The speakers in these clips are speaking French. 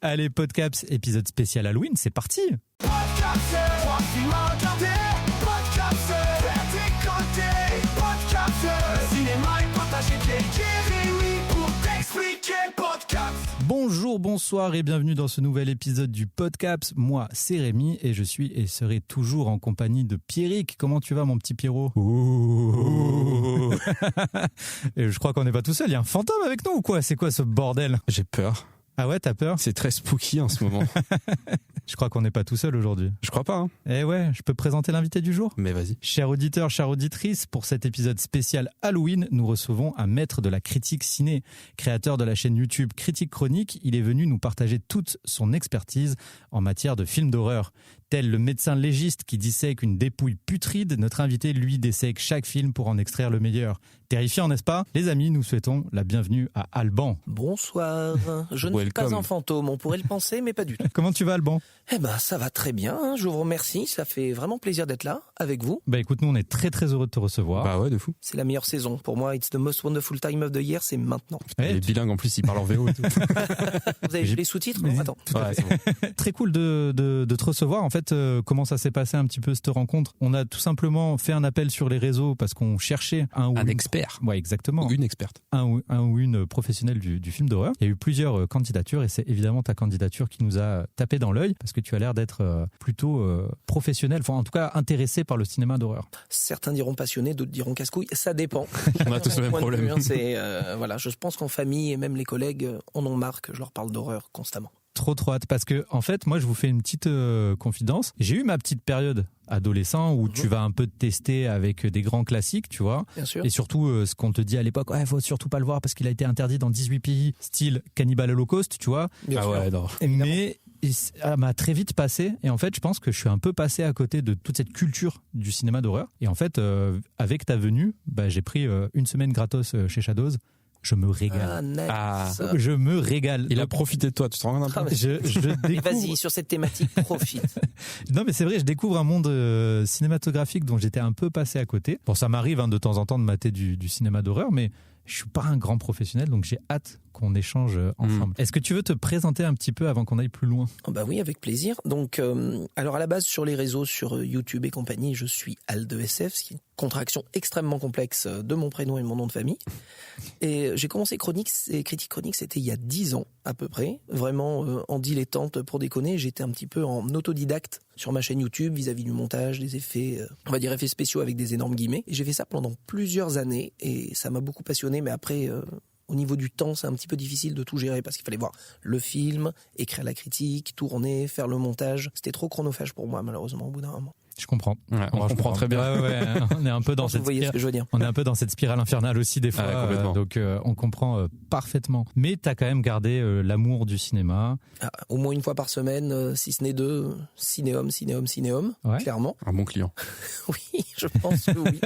Allez, Podcaps, épisode spécial Halloween, c'est parti. Bonjour, bonsoir et bienvenue dans ce nouvel épisode du Podcaps. Moi, c'est Rémi et je suis et serai toujours en compagnie de Pierrick. Comment tu vas, mon petit Pierrot? Et je crois qu'on n'est pas tout seul, il y a un fantôme avec nous ou quoi? C'est quoi ce bordel? J'ai peur. Ah ouais, t'as peur? C'est très spooky en ce moment. Je crois qu'on n'est pas tout seul aujourd'hui. Je crois pas. Eh ouais, je peux présenter l'invité du jour? Mais vas-y. Chers auditeurs, chères auditrices, pour cet épisode spécial Halloween, nous recevons un maître de la critique ciné, créateur de la chaîne YouTube Critique Chronique. Il est venu nous partager toute son expertise en matière de films d'horreur. Tel le médecin légiste qui dissèque une dépouille putride, notre invité, lui, dissèque chaque film pour en extraire le meilleur. Terrifiant, n'est-ce pas? Les amis, nous souhaitons la bienvenue à Alban. Bonsoir. Je ne suis pas un fantôme, on pourrait le penser, mais pas du tout. Comment tu vas, Alban? Eh ben, ça va très bien, hein. Je vous remercie, ça fait vraiment plaisir d'être là, avec vous. Bah écoute, nous on est très très heureux de te recevoir. Bah ouais, de fou. C'est la meilleure saison. Pour moi, it's the most wonderful time of the year, c'est maintenant. Il est bilingue en plus, il parle en VO et tout. Vous avez vu les sous-titres? Non, attends. Ouais, c'est bon. Très cool de te recevoir. En fait, comment ça s'est passé un petit peu cette rencontre? On a tout simplement fait un appel sur les réseaux parce qu'on cherchait un expert. Ouais, exactement. Ou une experte. Un ou une professionnelle du film d'horreur. Il y a eu plusieurs candidatures et c'est évidemment ta candidature qui nous a tapé dans l'œil parce que tu as l'air d'être plutôt professionnel, enfin en tout cas intéressé par le cinéma d'horreur. Certains diront passionné, d'autres diront casse-couille, ça dépend. On a tous le même problème. Voilà, je pense qu'en famille et même les collègues en ont marre que je leur parle d'horreur constamment. Trop hâte parce que en fait moi je vous fais une petite confidence. J'ai eu ma petite période adolescent où tu vas un peu te tester avec des grands classiques, tu vois. Bien sûr. Et surtout ce qu'on te dit à l'époque, ouais, faut surtout pas le voir parce qu'il a été interdit dans 18 pays, style Cannibal Holocaust, tu vois. Bien sûr. Ouais, non. Mais ça m'a très vite passé et en fait je pense que je suis un peu passé à côté de toute cette culture du cinéma d'horreur et en fait avec ta venue j'ai pris une semaine gratos chez Shadows. Je me régale. Nice. Je me régale. Il a profité de toi, tu te rends compte un peu? Je découvre... Vas-y, sur cette thématique, profite. Non mais c'est vrai, je découvre un monde cinématographique dont j'étais un peu passé à côté. Bon, ça m'arrive de temps en temps de mater du cinéma d'horreur, mais je suis pas un grand professionnel, donc j'ai hâte qu'on échange ensemble. Est-ce que tu veux te présenter un petit peu avant qu'on aille plus loin? Bah oui, avec plaisir. Donc, alors à la base, sur les réseaux, sur YouTube et compagnie, je suis Al2SF, ce qui est une contraction extrêmement complexe de mon prénom et de mon nom de famille. Et j'ai commencé Critique Chronique, c'était il y a 10 ans à peu près, vraiment en dilettante pour déconner. J'étais un petit peu en autodidacte sur ma chaîne YouTube vis-à-vis du montage, des effets, on va dire effets spéciaux avec des énormes guillemets. Et j'ai fait ça pendant plusieurs années et ça m'a beaucoup passionné, mais après... au niveau du temps, c'est un petit peu difficile de tout gérer parce qu'il fallait voir le film, écrire la critique, tourner, faire le montage. C'était trop chronophage pour moi, malheureusement, au bout d'un moment. Je comprends. Ouais, on comprend très bien. Ouais, on est un peu dans cette vous voyez ce que je veux dire. On est un peu dans cette spirale infernale aussi des fois, donc on comprend parfaitement. Mais t'as quand même gardé l'amour du cinéma. Au moins une fois par semaine, si ce n'est deux, cinéum, ouais. Clairement. Un bon client. Oui, je pense que oui.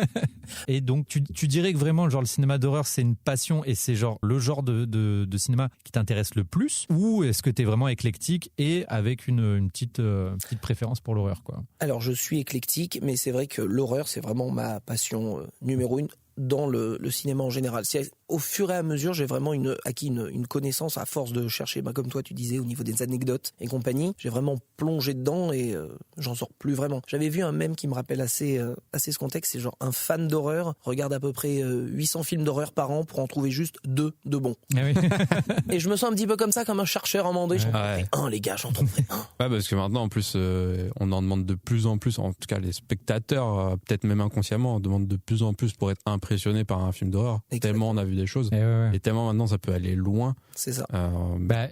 Et donc tu dirais que vraiment genre le cinéma d'horreur c'est une passion et c'est genre le genre de cinéma qui t'intéresse le plus, ou est-ce que t'es vraiment éclectique et avec une petite préférence pour l'horreur quoi? Alors je suis éclectique, mais c'est vrai que l'horreur c'est vraiment ma passion numéro 1 dans le cinéma en général. Au fur et à mesure, j'ai vraiment acquis une connaissance à force de chercher, comme toi tu disais, au niveau des anecdotes et compagnie. J'ai vraiment plongé dedans et j'en sors plus vraiment. J'avais vu un mème qui me rappelle assez ce contexte, c'est genre un fan d'horreur regarde à peu près 800 films d'horreur par an pour en trouver juste 2 de bons. Ah oui. Et je me sens un petit peu comme ça, comme un chercheur en mandé. J'en trouverai un, les gars, j'en trouverai un. Ouais, parce que maintenant, en plus, on en demande de plus en plus, en tout cas les spectateurs, peut-être même inconsciemment, on demande de plus en plus pour être impressionné par un film d'horreur. Exactement. Tellement on a vu des choses. Et Et tellement maintenant ça peut aller loin. C'est ça.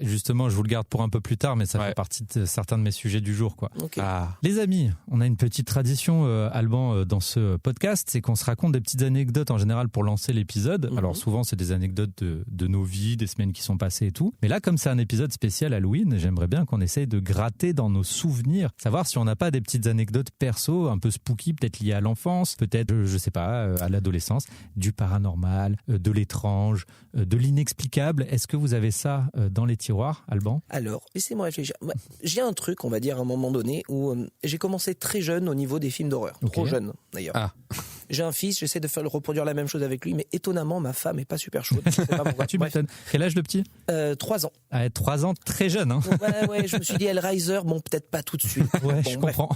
Justement, je vous le garde pour un peu plus tard, mais ça fait partie de certains de mes sujets du jour, quoi. Okay. Les amis, on a une petite tradition, Alban, dans ce podcast, c'est qu'on se raconte des petites anecdotes en général pour lancer l'épisode. Alors souvent, c'est des anecdotes de nos vies, des semaines qui sont passées et tout. Mais là, comme c'est un épisode spécial Halloween, j'aimerais bien qu'on essaye de gratter dans nos souvenirs, savoir si on n'a pas des petites anecdotes perso, un peu spooky, peut-être liées à l'enfance, peut-être, je sais pas, à l'adolescence, du paranormal, de l'étrange, de l'inexplicable. Est-ce que vous avez ça dans les tiroirs, Alban? Alors, laissez-moi réfléchir. J'ai un truc, on va dire, à un moment donné, où j'ai commencé très jeune au niveau des films d'horreur. Okay. Trop jeune, d'ailleurs. J'ai un fils, j'essaie de reproduire la même chose avec lui, mais étonnamment, ma femme est pas super chaude. Je sais pas pourquoi. Tu m'étonnes. Quel âge le petit ? 3 ans. 3 ans, très jeune. Hein. Ouais, je me suis dit Hellraiser, bon, peut-être pas tout de suite. Ouais, bon, je comprends.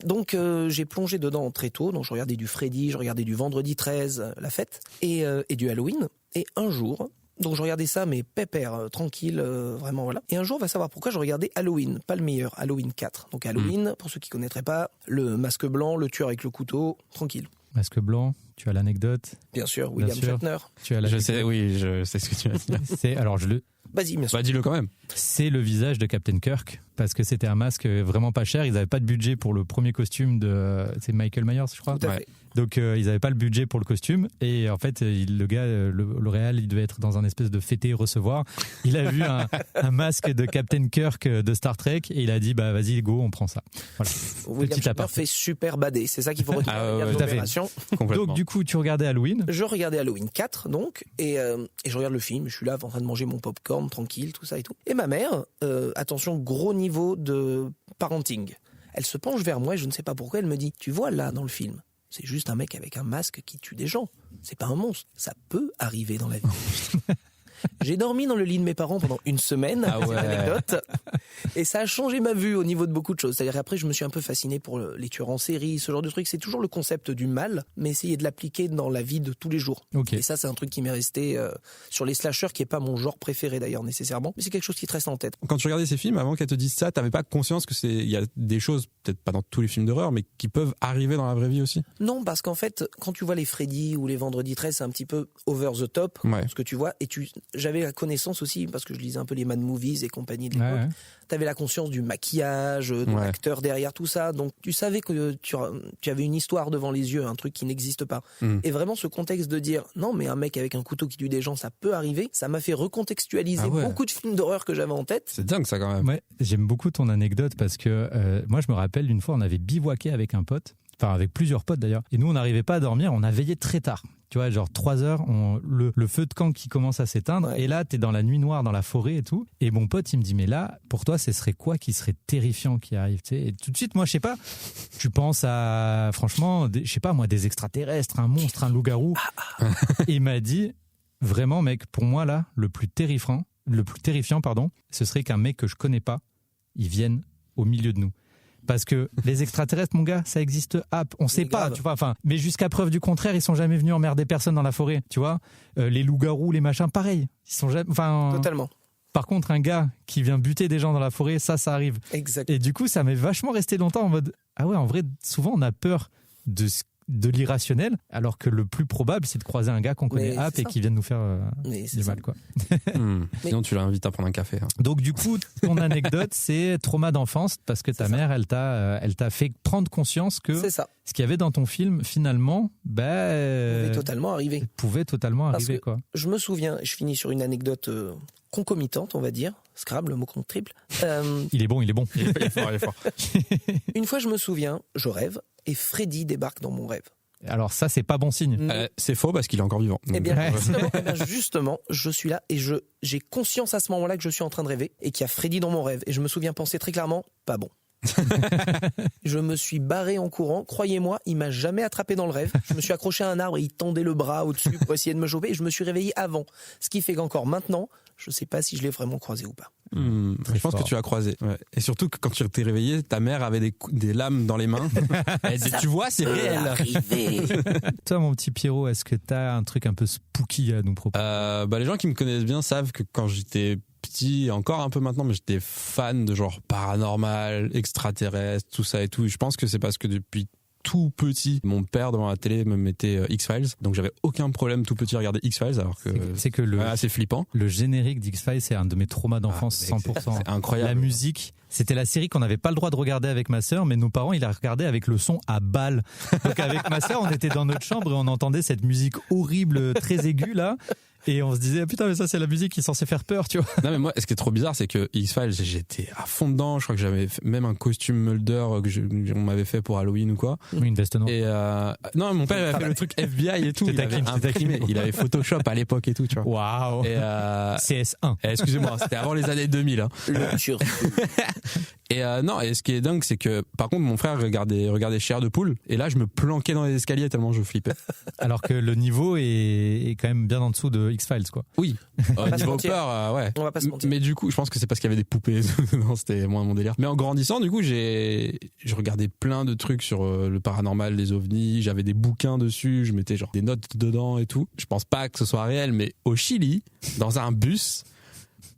Donc, j'ai plongé dedans très tôt. Donc, je regardais du Freddy, je regardais du Vendredi 13, la fête, et du Halloween. Et un jour, donc je regardais ça, mais pépère, tranquille, vraiment, voilà. Et un jour, on va savoir pourquoi je regardais Halloween, pas le meilleur, Halloween 4. Donc Halloween, pour ceux qui connaîtraient pas, le masque blanc, le tueur avec le couteau, tranquille. Masque blanc, tu as l'anecdote. Bien sûr, William Shatner. Tu as je sais ce que tu vas dire. Alors Vas-y, bien sûr. Bah, dis-le quand même. C'est le visage de Captain Kirk, parce que c'était un masque vraiment pas cher. Ils n'avaient pas de budget pour le premier costume c'est Michael Myers, je crois. Tout à fait. Donc ils n'avaient pas le budget pour le costume, et en fait le gars, le réal, il devait être dans un espèce de fêter recevoir. Il a vu un masque de Captain Kirk de Star Trek, et il a dit bah vas-y go, on prend ça. Voilà. William Shatner fait super badé, c'est ça qu'il faut retenir. Tout à fait. Donc du coup tu regardais Halloween. Je regardais Halloween 4 donc, et je regarde le film, je suis là en train de manger mon popcorn tranquille, tout ça et tout. Et ma mère, attention, gros niveau de parenting. Elle se penche vers moi et je ne sais pas pourquoi, elle me dit, tu vois là dans le film, c'est juste un mec avec un masque qui tue des gens. C'est pas un monstre. Ça peut arriver dans la vie. J'ai dormi dans le lit de mes parents pendant une semaine, c'est une anecdote, et ça a changé ma vue au niveau de beaucoup de choses. C'est-à-dire qu'après, je me suis un peu fasciné pour les tueurs en série, ce genre de truc. C'est toujours le concept du mal, mais essayer de l'appliquer dans la vie de tous les jours. Okay. Et ça, c'est un truc qui m'est resté sur les slashers, qui est pas mon genre préféré d'ailleurs nécessairement, mais c'est quelque chose qui te reste en tête. Quand tu regardais ces films, avant qu'elle te dise ça, t'avais pas conscience que il y a des choses, peut-être pas dans tous les films d'horreur, mais qui peuvent arriver dans la vraie vie aussi? Non, parce qu'en fait, quand tu vois les Freddy ou les Vendredi 13, c'est un petit peu over the top, ce que tu vois, et j'avais la connaissance aussi, parce que je lisais un peu les Mad Movies et compagnie de l'époque, t'avais la conscience du maquillage, de l'acteur derrière tout ça, donc tu savais que tu avais une histoire devant les yeux, un truc qui n'existe pas. Et vraiment ce contexte de dire, non mais un mec avec un couteau qui tue des gens, ça peut arriver, ça m'a fait recontextualiser beaucoup de films d'horreur que j'avais en tête. C'est dingue ça quand même. Ouais, j'aime beaucoup ton anecdote, parce que moi je me rappelle une fois, on avait bivouaqué avec un pote, enfin avec plusieurs potes d'ailleurs, et nous on n'arrivait pas à dormir, on a veillé très tard. Tu vois, genre 3 heures, le feu de camp qui commence à s'éteindre, et là, t'es dans la nuit noire, dans la forêt et tout. Et mon pote, il me dit, mais là, pour toi, ce serait quoi qui serait terrifiant qui arrive, tu sais? Et tout de suite, moi, je sais pas, tu penses à, franchement, je sais pas, moi, des extraterrestres, un monstre, un loup-garou. Et il m'a dit, vraiment, mec, pour moi, là, le plus terrifiant, ce serait qu'un mec que je connais pas, il vienne au milieu de nous. Parce que les extraterrestres, mon gars, ça existe. On sait pas, tu vois. Enfin, mais jusqu'à preuve du contraire, ils sont jamais venus emmerder personne dans la forêt, tu vois. Les loups-garous, les machins, pareil. Ils sont jamais. Enfin. Totalement. Par contre, un gars qui vient buter des gens dans la forêt, ça arrive. Exact. Et du coup, ça m'est vachement resté longtemps en mode, ah ouais, en vrai, souvent on a peur de l'irrationnel, alors que le plus probable, c'est de croiser un gars qu'on connaît et qui vient de nous faire du mal, quoi. Sinon, tu l'invites à prendre un café. Hein. Donc, du coup, ton anecdote, c'est trauma d'enfance, parce que ta mère, elle t'a fait prendre conscience que ce qu'il y avait dans ton film, finalement, pouvait totalement arriver. Quoi. Je me souviens, je finis sur une anecdote concomitante, on va dire. Scrabble, le mot compte triple. Il est bon. Il est fort. Une fois, je me souviens, je rêve, et Freddy débarque dans mon rêve. Alors ça, c'est pas bon signe. C'est faux parce qu'il est encore vivant. Eh bien, justement, je suis là et j'ai conscience à ce moment-là que je suis en train de rêver et qu'il y a Freddy dans mon rêve. Et je me souviens penser très clairement, pas bon. Je me suis barré en courant. Croyez-moi, il m'a jamais attrapé dans le rêve. Je me suis accroché à un arbre et il tendait le bras au-dessus pour essayer de me choper. Et je me suis réveillé avant. Ce qui fait qu'encore maintenant, je sais pas si je l'ai vraiment croisé ou pas. Je pense que tu as croisé. Ouais. Et surtout que quand tu t'es réveillé, ta mère avait des lames dans les mains. Elle disait, tu vois, c'est réel. Toi, mon petit Pierrot, est-ce que t'as un truc un peu spooky à nous proposer? Les gens qui me connaissent bien savent que quand j'étais petit, encore un peu maintenant, mais j'étais fan de genre paranormal, extraterrestre, tout ça et tout. Et je pense que c'est parce que depuis tout petit, mon père devant la télé me mettait X-Files, donc j'avais aucun problème tout petit à regarder X-Files, alors que c'est assez flippant. Le générique d'X-Files, c'est un de mes traumas d'enfance, 100%. C'est incroyable. La musique, c'était la série qu'on n'avait pas le droit de regarder avec ma sœur, mais nos parents, ils la regardaient avec le son à balle. Donc avec ma sœur, on était dans notre chambre et on entendait cette musique horrible, très aiguë là. Et on se disait, putain, mais ça, c'est la musique qui est censée faire peur, tu vois. Non, mais moi, ce qui est trop bizarre, c'est que X-Files, j'étais à fond dedans. Je crois que j'avais même un costume Mulder on m'avait fait pour Halloween ou quoi. Oui, une veste noire. Et non, mon père avait fait le truc FBI et tout. Il avait imprimé. Il avait Photoshop à l'époque et tout, tu vois. Waouh. Et CS1. Excusez-moi, c'était avant les années 2000. Hein. Et non, et ce qui est dingue, c'est que par contre mon frère regardait Chair de poule, et là je me planquais dans les escaliers tellement je flippais. Alors que le niveau est quand même bien en dessous de X-Files, quoi. Oui, niveau peur, ouais. On va pas se mentir. Mais du coup, je pense que c'est parce qu'il y avait des poupées. Non, c'était moins mon délire. Mais en grandissant, du coup, je regardais plein de trucs sur le paranormal, les ovnis. J'avais des bouquins dessus. Je mettais genre des notes dedans et tout. Je pense pas que ce soit réel, mais au Chili, dans un bus,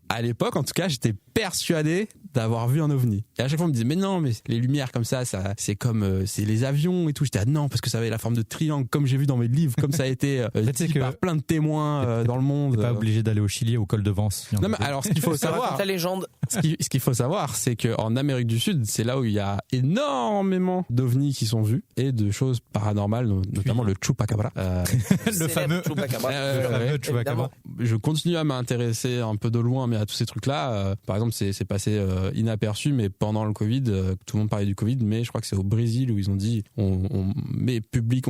à l'époque, en tout cas, j'étais persuadé d'avoir vu un ovni. Et à chaque fois, on me disait, mais non, mais les lumières comme ça c'est comme, c'est les avions et tout. J'étais, non, parce que ça avait la forme de triangle, comme j'ai vu dans mes livres, comme ça a été dit par plein de témoins dans le monde. T'es pas obligé d'aller au Chili, au col de Vence. Non, mais alors, ce qu'il faut savoir. Ta légende. Ce qu'il faut savoir, c'est qu'en Amérique du Sud, c'est là où il y a énormément d'ovnis qui sont vus et de choses paranormales, notamment le Chupacabra. Le fameux Chupacabra. Chupacabra. Je continue à m'intéresser un peu de loin, mais à tous ces trucs-là. Par exemple, c'est passé inaperçu, mais pendant le Covid, tout le monde parlait du Covid, mais je crois que c'est au Brésil où ils ont dit on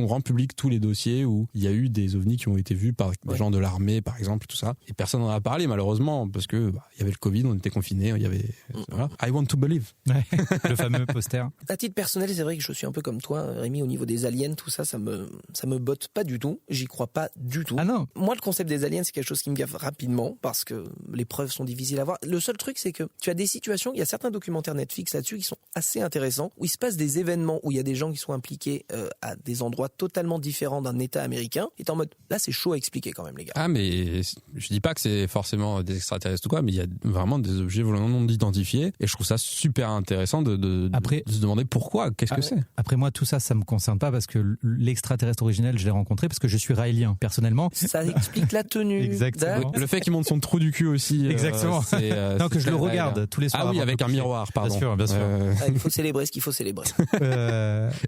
rend public tous les dossiers où il y a eu des ovnis qui ont été vus par des gens de l'armée, par exemple, tout ça. Et personne n'en a parlé, malheureusement, parce que il y avait le Covid, on était confinés, il y avait voilà. I want to believe. Ouais, le fameux poster. À titre personnel, c'est vrai que je suis un peu comme toi, Rémi, au niveau des aliens, tout ça, ça me botte pas du tout. J'y crois pas du tout. Ah non. Moi, le concept des aliens, c'est quelque chose qui me gaffe rapidement parce que les preuves sont difficiles à voir. Le seul truc, c'est que tu as des situations, il y a certains documentaires Netflix là-dessus qui sont assez intéressants, où il se passe des événements, où il y a des gens qui sont impliqués à des endroits totalement différents d'un État américain. Et t'es en mode, là, c'est chaud à expliquer quand même, les gars. Ah, mais je dis pas que c'est forcément des extraterrestres ou quoi, mais il y a vraiment des objets volants non identifiés. Et je trouve ça super intéressant de se demander pourquoi, qu'est-ce que c'est. Après moi, tout ça, ça me concerne pas parce que l'extraterrestre originel, je l'ai rencontré parce que je suis raélien, personnellement. Ça explique la tenue. Exactement. Le fait qu'il monte son trou du cul aussi. Exactement. Non, que je le regarde tous les soirs. Ah oui, avec un miroir, pardon. Bien sûr. Il faut célébrer ce qu'il faut célébrer.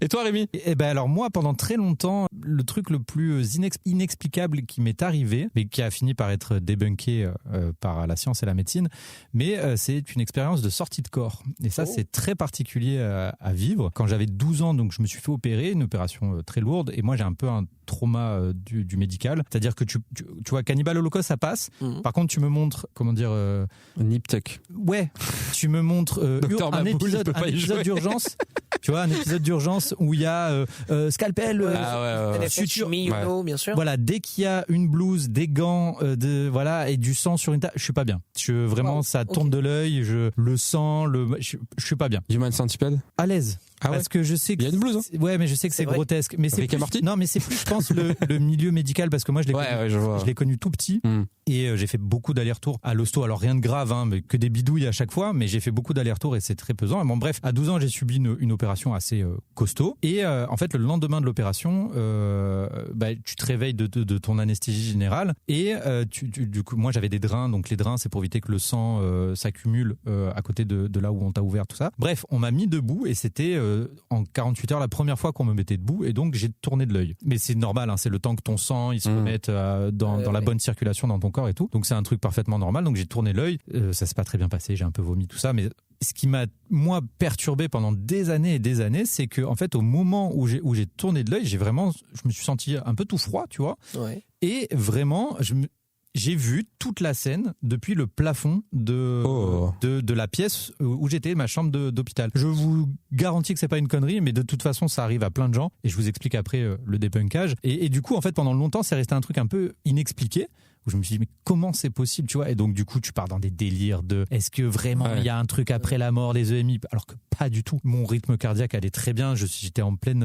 Et toi, Rémi? Eh ben alors moi, pendant très longtemps, le truc le plus inexplicable qui m'est arrivé, mais qui a fini par être débunké par la science et la médecine, mais c'est une expérience de sortie de corps. Et ça, c'est très particulier à vivre. Quand j'avais 12 ans, donc je me suis fait opérer, une opération très lourde, et moi j'ai un peu un trauma du médical. C'est-à-dire que tu vois, Cannibal Holocaust, ça passe. Par contre, tu me montres, comment dire... Nip Tuck. Ouais, tu me montres un épisode d'urgence. Tu vois, un épisode d'urgence où il y a scalpel, suture, bien sûr. Voilà, dès qu'il y a une blouse, des gants, voilà, et du sang sur une table, je suis pas bien. Vraiment, ça tourne de l'œil, le sang, je suis pas bien. Human Centipede? À l'aise. Ah ouais. Parce que je sais que il y a une blouse. Hein. Ouais, mais je sais que c'est grotesque. Mais c'est plus, non, mais c'est plus, je pense, le milieu médical parce que moi je l'ai connu tout petit et j'ai fait beaucoup d'allers-retours à l'hosto. Alors rien de grave, hein, mais que des bidouilles à chaque fois. Mais j'ai fait beaucoup d'allers-retours et c'est très pesant. Bon, bref, à 12 ans, j'ai subi une opération assez costaud. Et en fait, le lendemain de l'opération, tu te réveilles de ton anesthésie générale et du coup, moi j'avais des drains. Donc les drains, c'est pour éviter que le sang s'accumule à côté de là où on t'a ouvert tout ça. Bref, on m'a mis debout et c'était en 48 heures la première fois qu'on me mettait debout et donc j'ai tourné de l'œil. Mais c'est normal, hein, c'est le temps que ton sang il se remette dans la bonne circulation dans ton corps et tout. Donc c'est un truc parfaitement normal. Donc j'ai tourné l'œil, ça s'est pas très bien passé, j'ai un peu vomi tout ça, mais ce qui m'a moi perturbé pendant des années et des années, c'est que en fait au moment où j'ai tourné de l'œil, je me suis senti un peu tout froid, tu vois. Ouais. Et vraiment j'ai vu toute la scène depuis le plafond de la pièce où j'étais, ma chambre d'hôpital. Je vous garantis que c'est pas une connerie, mais de toute façon, ça arrive à plein de gens. Et je vous explique après le débunkage. Et du coup, en fait, pendant longtemps, c'est resté un truc un peu inexpliqué. Où je me suis dit, mais comment c'est possible, tu vois? Et donc, du coup, tu pars dans des délires de est-ce que vraiment il y a un truc après la mort, les EMI? Alors que pas du tout. Mon rythme cardiaque allait très bien. J'étais en pleine,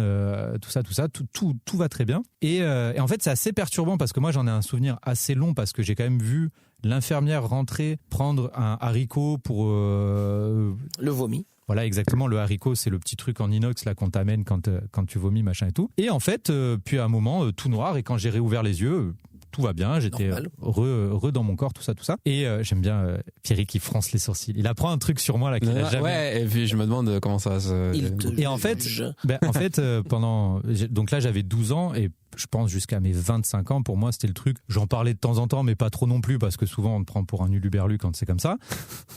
tout ça. Tout va très bien. Et en fait, c'est assez perturbant parce que moi, j'en ai un souvenir assez long parce que j'ai quand même vu l'infirmière rentrer, prendre un haricot pour... le vomi. Voilà, exactement. Le haricot, c'est le petit truc en inox là qu'on t'amène quand tu vomis, machin et tout. Et en fait, puis à un moment, tout noir. Et quand j'ai réouvert les yeux... tout va bien, j'étais heureux dans mon corps, tout ça. Et j'aime bien Pierrick qui fronce les sourcils. Il apprend un truc sur moi là qu'il a jamais. Ouais, et puis je me demande comment ça se. Et en fait, donc là j'avais 12 ans et je pense jusqu'à mes 25 ans, pour moi c'était le truc. J'en parlais de temps en temps, mais pas trop non plus, parce que souvent on te prend pour un uluberlu quand c'est comme ça.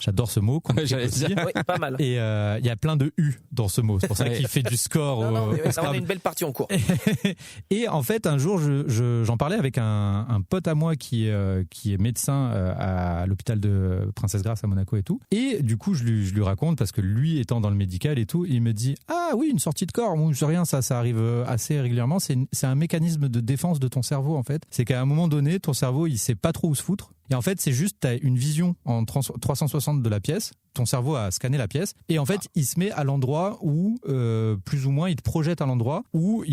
J'adore ce mot. J'allais dire. Oui, pas mal. Et il y a plein de U dans ce mot. C'est pour ça qu'il fait du score. Non, on a une belle partie en cours. Et en fait, un jour, j'en parlais avec un pote à moi qui est médecin à l'hôpital de Princesse Grasse à Monaco et tout. Et du coup, je lui raconte, parce que lui étant dans le médical et tout, il me dit « Ah oui, une sortie de corps, je sais rien, ça arrive assez régulièrement. C'est un mécanisme de défense de ton cerveau, en fait. C'est qu'à un moment donné, ton cerveau, il sait pas trop où se foutre. Et en fait, c'est juste, tu as une vision en 360 de la pièce. Ton cerveau a scanné la pièce. Et en fait, il se met à l'endroit où, plus ou moins, il te projette à l'endroit où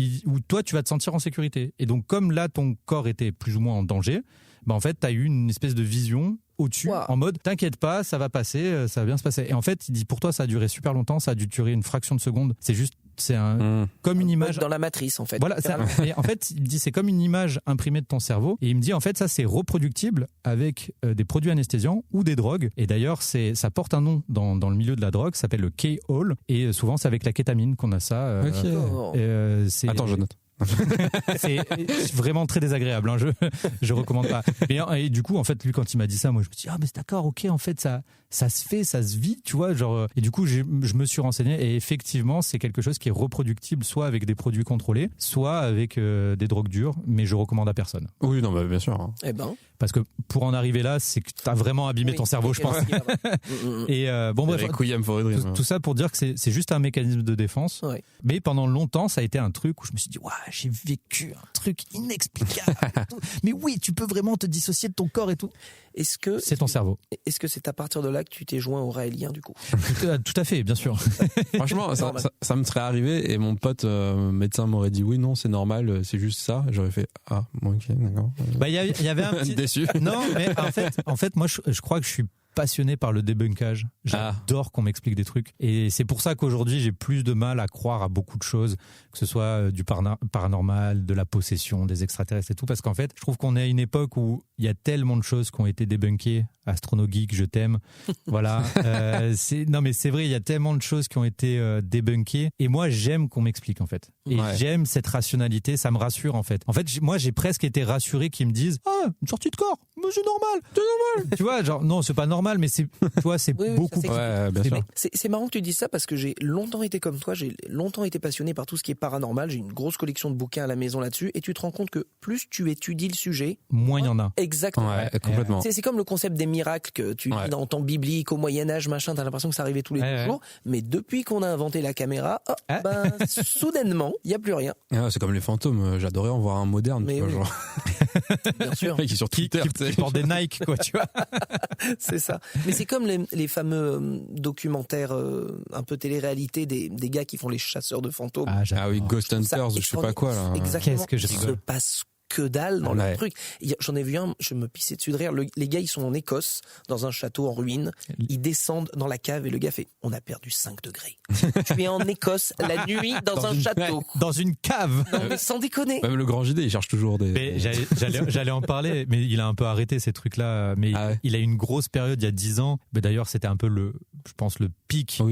toi, tu vas te sentir en sécurité. Et donc, comme là, ton corps était plus ou moins en danger, en fait, tu as eu une espèce de vision au-dessus, en mode t'inquiète pas, ça va passer, ça va bien se passer. Et en fait, il dit pour toi, ça a duré super longtemps, ça a dû durer une fraction de seconde. C'est comme une image dans la matrice, en fait. Voilà, et en fait, il dit c'est comme une image imprimée de ton cerveau. Et il me dit en fait, ça c'est reproductible avec des produits anesthésiants ou des drogues. Et d'ailleurs, ça porte un nom dans le milieu de la drogue, ça s'appelle le K-Hall. Et souvent, c'est avec la kétamine qu'on a ça. Attends, je note. C'est vraiment très désagréable, hein. Je recommande pas. Et du coup, en fait, lui, quand il m'a dit ça, moi je me dis mais c'est d'accord, ok, en fait ça se fait, ça se vit, tu vois, genre. Et du coup, je me suis renseigné et effectivement, c'est quelque chose qui est reproductible, soit avec des produits contrôlés, soit avec des drogues dures, mais je recommande à personne. Oui, non, bien sûr. Hein. Eh ben. Parce que pour en arriver là, c'est que t'as vraiment abîmé ton cerveau, je pense. Et bref, tout ça pour dire que c'est juste un mécanisme de défense. Ouais. Mais pendant longtemps, ça a été un truc où je me suis dit, j'ai vécu un truc inexplicable. Mais oui, tu peux vraiment te dissocier de ton corps et tout. C'est ton cerveau. Est-ce que c'est à partir de là que tu t'es joint au Raélien, du coup? Tout à fait, bien sûr. Franchement, ça me serait arrivé et mon pote médecin m'aurait dit oui, non, c'est normal, c'est juste ça. J'aurais fait ok, d'accord. Il y avait un petit déçu. Non, mais en fait, moi, je crois que je suis passionné par le débunkage. J'adore qu'on m'explique des trucs. Et c'est pour ça qu'aujourd'hui, j'ai plus de mal à croire à beaucoup de choses, que ce soit du paranormal, de la possession, des extraterrestres et tout. Parce qu'en fait, je trouve qu'on est à une époque où il y a tellement de choses qui ont été débunkées. Astronogeek, je t'aime. Voilà. Non, mais c'est vrai, il y a tellement de choses qui ont été débunkées. Et moi, j'aime qu'on m'explique, en fait. Et j'aime cette rationalité, ça me rassure, en fait. En fait, moi, j'ai presque été rassuré qu'ils me disent une sortie de corps, mais c'est normal. Tu vois, genre, non, c'est pas normal, mais c'est beaucoup. Bien sûr. C'est marrant que tu dises ça parce que j'ai longtemps été comme toi, j'ai longtemps été passionné par tout ce qui est paranormal. J'ai une grosse collection de bouquins à la maison là-dessus. Et tu te rends compte que plus tu étudies le sujet, moins il y en a. Exactement. Ouais, complètement. C'est comme le concept des miracles que tu lis dans ton biblique au Moyen-Âge, machin, t'as l'impression que ça arrivait tous les jours. Mais depuis qu'on a inventé la caméra, soudainement, il n'y a plus rien. C'est comme les fantômes. J'adorais en voir un moderne. Mais tu vois, genre. Bien sûr. Qui sur Twitter, qui porte des Nike, quoi, tu vois. C'est ça. Mais c'est comme les fameux documentaires un peu télé-réalité des gars qui font les chasseurs de fantômes. Ah oui, Ghost Hunters, je sais pas quoi là. Exactement. Qu'est-ce que je rigole. Il se passe que dalle dans le truc. J'en ai vu un, je me pissais dessus de rire. Les gars, ils sont en Écosse, dans un château en ruine. Ils descendent dans la cave et le gars fait « On a perdu 5 degrés. » Tu es en Écosse, la nuit, dans un château. Dans une cave. Non, mais sans déconner. Même le Grand JD, il cherche toujours des... Mais j'allais en parler, mais il a un peu arrêté ces trucs-là. Mais il a une grosse période, il y a 10 ans. Mais d'ailleurs, c'était un peu je pense, le pic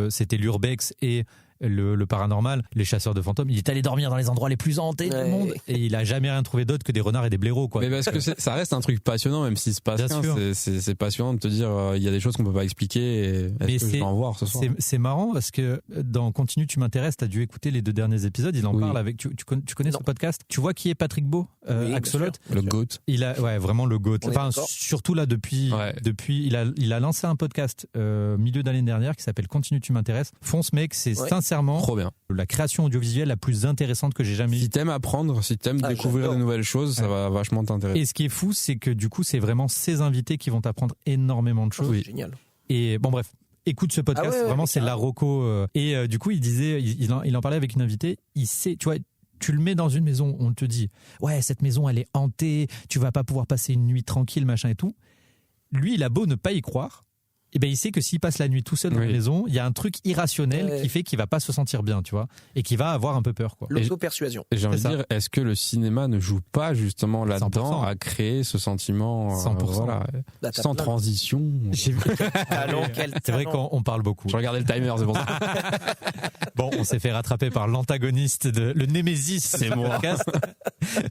c'était l'urbex et le paranormal, les chasseurs de fantômes. Il est allé dormir dans les endroits les plus hantés du monde et il a jamais rien trouvé d'autre que des renards et des blaireaux, quoi. Mais parce que ça reste un truc passionnant, même s'il se passe rien. C'est passionnant de te dire il y a des choses qu'on peut pas expliquer. Et je vais en voir ce soir. C'est marrant parce que dans Continue, tu m'intéresses, t'as dû écouter les 2 derniers épisodes. Il en parle avec. Tu connais ce podcast? Tu vois qui est Patrick Beau, Axolot, le GOAT. Il a vraiment le GOAT. Enfin, surtout là depuis il a lancé un podcast milieu d'année dernière qui s'appelle Continue, tu m'intéresses. Fonce, mec, c'est sincèrement trop bien. La création audiovisuelle la plus intéressante que j'ai jamais eue. Si t'aimes apprendre, si t'aimes découvrir de nouvelles choses, ça va vachement t'intéresser. Et ce qui est fou, c'est que du coup, c'est vraiment ces invités qui vont t'apprendre énormément de choses. Oui, génial. Et bon, bref. Écoute ce podcast, vraiment c'est la reco. Et du coup, il disait, il en parlait avec une invitée. Il sait, tu vois, tu le mets dans une maison, on te dit, cette maison elle est hantée, tu vas pas pouvoir passer une nuit tranquille, machin et tout. Lui, il a beau ne pas y croire, et ben il sait que s'il passe la nuit tout seul dans la maison, il y a un truc irrationnel qui fait qu'il va pas se sentir bien, tu vois, et qu'il va avoir un peu peur, quoi. L'auto-persuasion. Et j'ai envie de dire, est-ce que le cinéma ne joue pas justement là-dedans 100%. à créer ce sentiment 100%. sans transition? J'ai vu. Talent, quel C'est vrai talent. qu'on parle beaucoup. Je regardais le timer, c'est pour ça. Bon, on s'est fait rattraper par l'antagoniste, le némésis. C'est moi.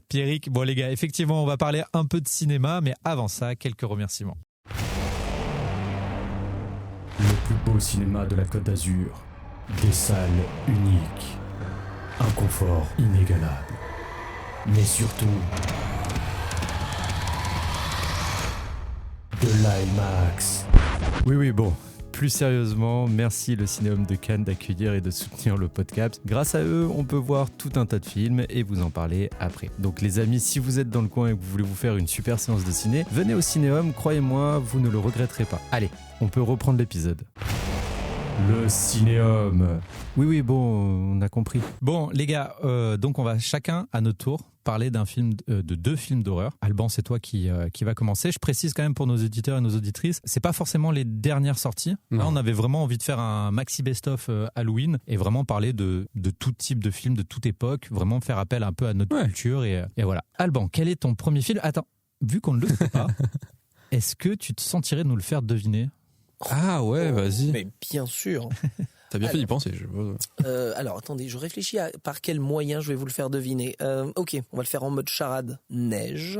Pierrick. Bon, les gars, effectivement, on va parler un peu de cinéma, mais avant ça, quelques remerciements. Le plus beau cinéma de la Côte d'Azur. Des salles uniques. Un confort inégalable. Mais surtout, de l'IMAX. Oui, bon. Plus sérieusement, merci le Cinéum de Cannes d'accueillir et de soutenir le podcast. Grâce à eux, on peut voir tout un tas de films et vous en parler après. Donc les amis, si vous êtes dans le coin et que vous voulez vous faire une super séance de ciné, venez au Cinéum, croyez-moi, vous ne le regretterez pas. Allez, on peut reprendre l'épisode. Le Cinéum. Oui, bon, on a compris. Bon, les gars, donc on va chacun à notre tour parler d'un film, de 2 films d'horreur. Alban, c'est toi qui va commencer. Je précise quand même pour nos auditeurs et nos auditrices, c'est pas forcément les dernières sorties. Là, on avait vraiment envie de faire un maxi best-of Halloween et vraiment parler de tout type de films, de toute époque, vraiment faire appel un peu à notre culture et voilà. Alban, quel est ton premier film? Attends, vu qu'on ne le sait pas, est-ce que tu te sentirais de nous le faire deviner? Ah ouais, vas-y. Mais bien sûr. T'as bien fait d'y penser. Alors, attendez, je réfléchis à par quel moyen je vais vous le faire deviner. Ok, on va le faire en mode charade. Neige.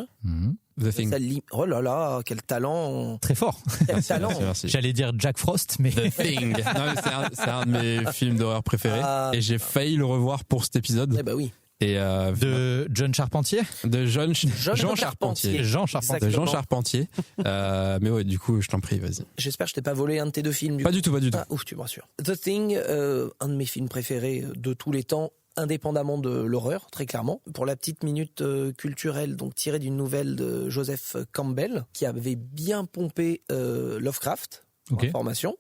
The Thing. Oh là là, quel talent. Très fort. Quel talent. Merci. J'allais dire Jack Frost, mais... The Thing. Non, mais c'est un de mes films d'horreur préférés. Et j'ai failli le revoir pour cet épisode. Eh ben oui. Et de John Charpentier. De Jean Charpentier. Charpentier. Jean Charpentier. De Jean Charpentier. Mais ouais, du coup, je t'en prie, vas-y. J'espère que je t'ai pas volé un de tes 2 films. Pas du tout. Ah, ouf, tu me rassures. The Thing, un de mes films préférés de tous les temps, indépendamment de l'horreur, très clairement. Pour la petite minute culturelle, donc tirée d'une nouvelle de Joseph Campbell, qui avait bien pompé Lovecraft, pour information.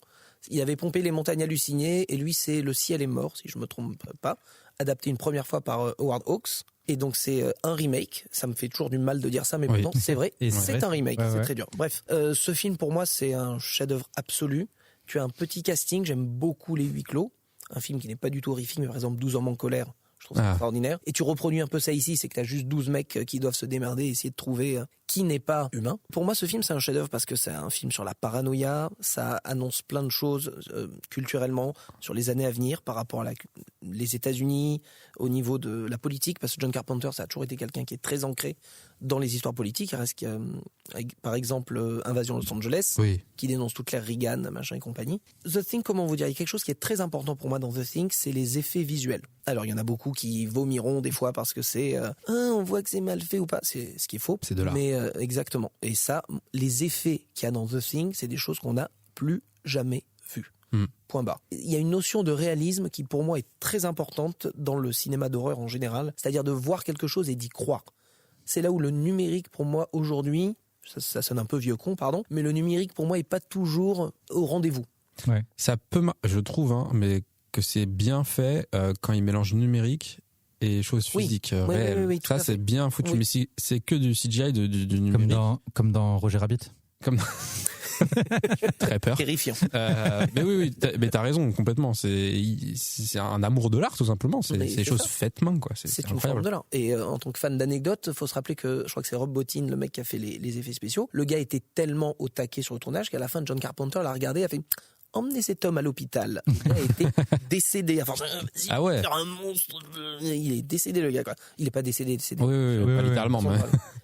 Il avait pompé Les Montagnes Hallucinées, et lui, c'est Le Ciel est mort, si je me trompe pas, adapté une première fois par Howard Hawks. Et donc c'est un remake, ça me fait toujours du mal de dire ça, mais pourtant c'est vrai, Et c'est un remake, Ouais, c'est ouais. très dur. Bref, ce film pour moi c'est un chef-d'œuvre absolu. Tu as un petit casting, j'aime beaucoup Les Huis Clos, un film qui n'est pas du tout horrifique, mais par exemple 12 hommes en colère, je trouve ça extraordinaire. Et tu reproduis un peu ça ici, c'est que tu as juste 12 mecs qui doivent se démerder et essayer de trouver qui n'est pas humain. Pour moi, ce film, c'est un chef-d'œuvre parce que c'est un film sur la paranoïa, ça annonce plein de choses culturellement sur les années à venir par rapport à les États-Unis, au niveau de la politique, parce que John Carpenter, ça a toujours été quelqu'un qui est très ancré dans les histoires politiques. Il reste par exemple Invasion Los Angeles, qui dénonce toute l'ère Reagan, machin et compagnie. The Thing, comment vous dire, il y a quelque chose qui est très important pour moi dans The Thing, c'est les effets visuels. Alors, il y en a beaucoup qui vomiront des fois parce que c'est on voit que c'est mal fait ou pas. C'est ce qui est faux. C'est de l'art. Mais exactement. Et ça, les effets qu'il y a dans The Thing, c'est des choses qu'on n'a plus jamais vues. Point barre. Il y a une notion de réalisme qui, pour moi, est très importante dans le cinéma d'horreur en général. C'est-à-dire de voir quelque chose et d'y croire. C'est là où le numérique, pour moi, aujourd'hui, ça sonne un peu vieux con, pardon, mais le numérique, pour moi, est pas toujours au rendez-vous. Ouais. Ça peut, je trouve, mais que c'est bien fait quand il mélange numérique et choses physiques réelles. Oui, ça, c'est bien foutu. Oui. Mais si c'est que du CGI, du numérique. Comme dans Roger Rabbit. Très peur. Terrifiant. Mais oui, mais t'as raison complètement. C'est un amour de l'art tout simplement. C'est Mais des c'est choses ça. faites main quoi. C'est une forme de l'art. Et en tant que fan d'anecdotes, faut se rappeler que je crois que c'est Rob Bottin, le mec qui a fait les effets spéciaux. Le gars était tellement au taquet sur le tournage qu'à la fin, John Carpenter l'a regardé et a fait emmenez cet homme à l'hôpital. Il a été décédé. Enfin, Ah ouais. un monstre. Il est décédé le gars quoi. Il est pas décédé. Oui, pas littéralement. Mais...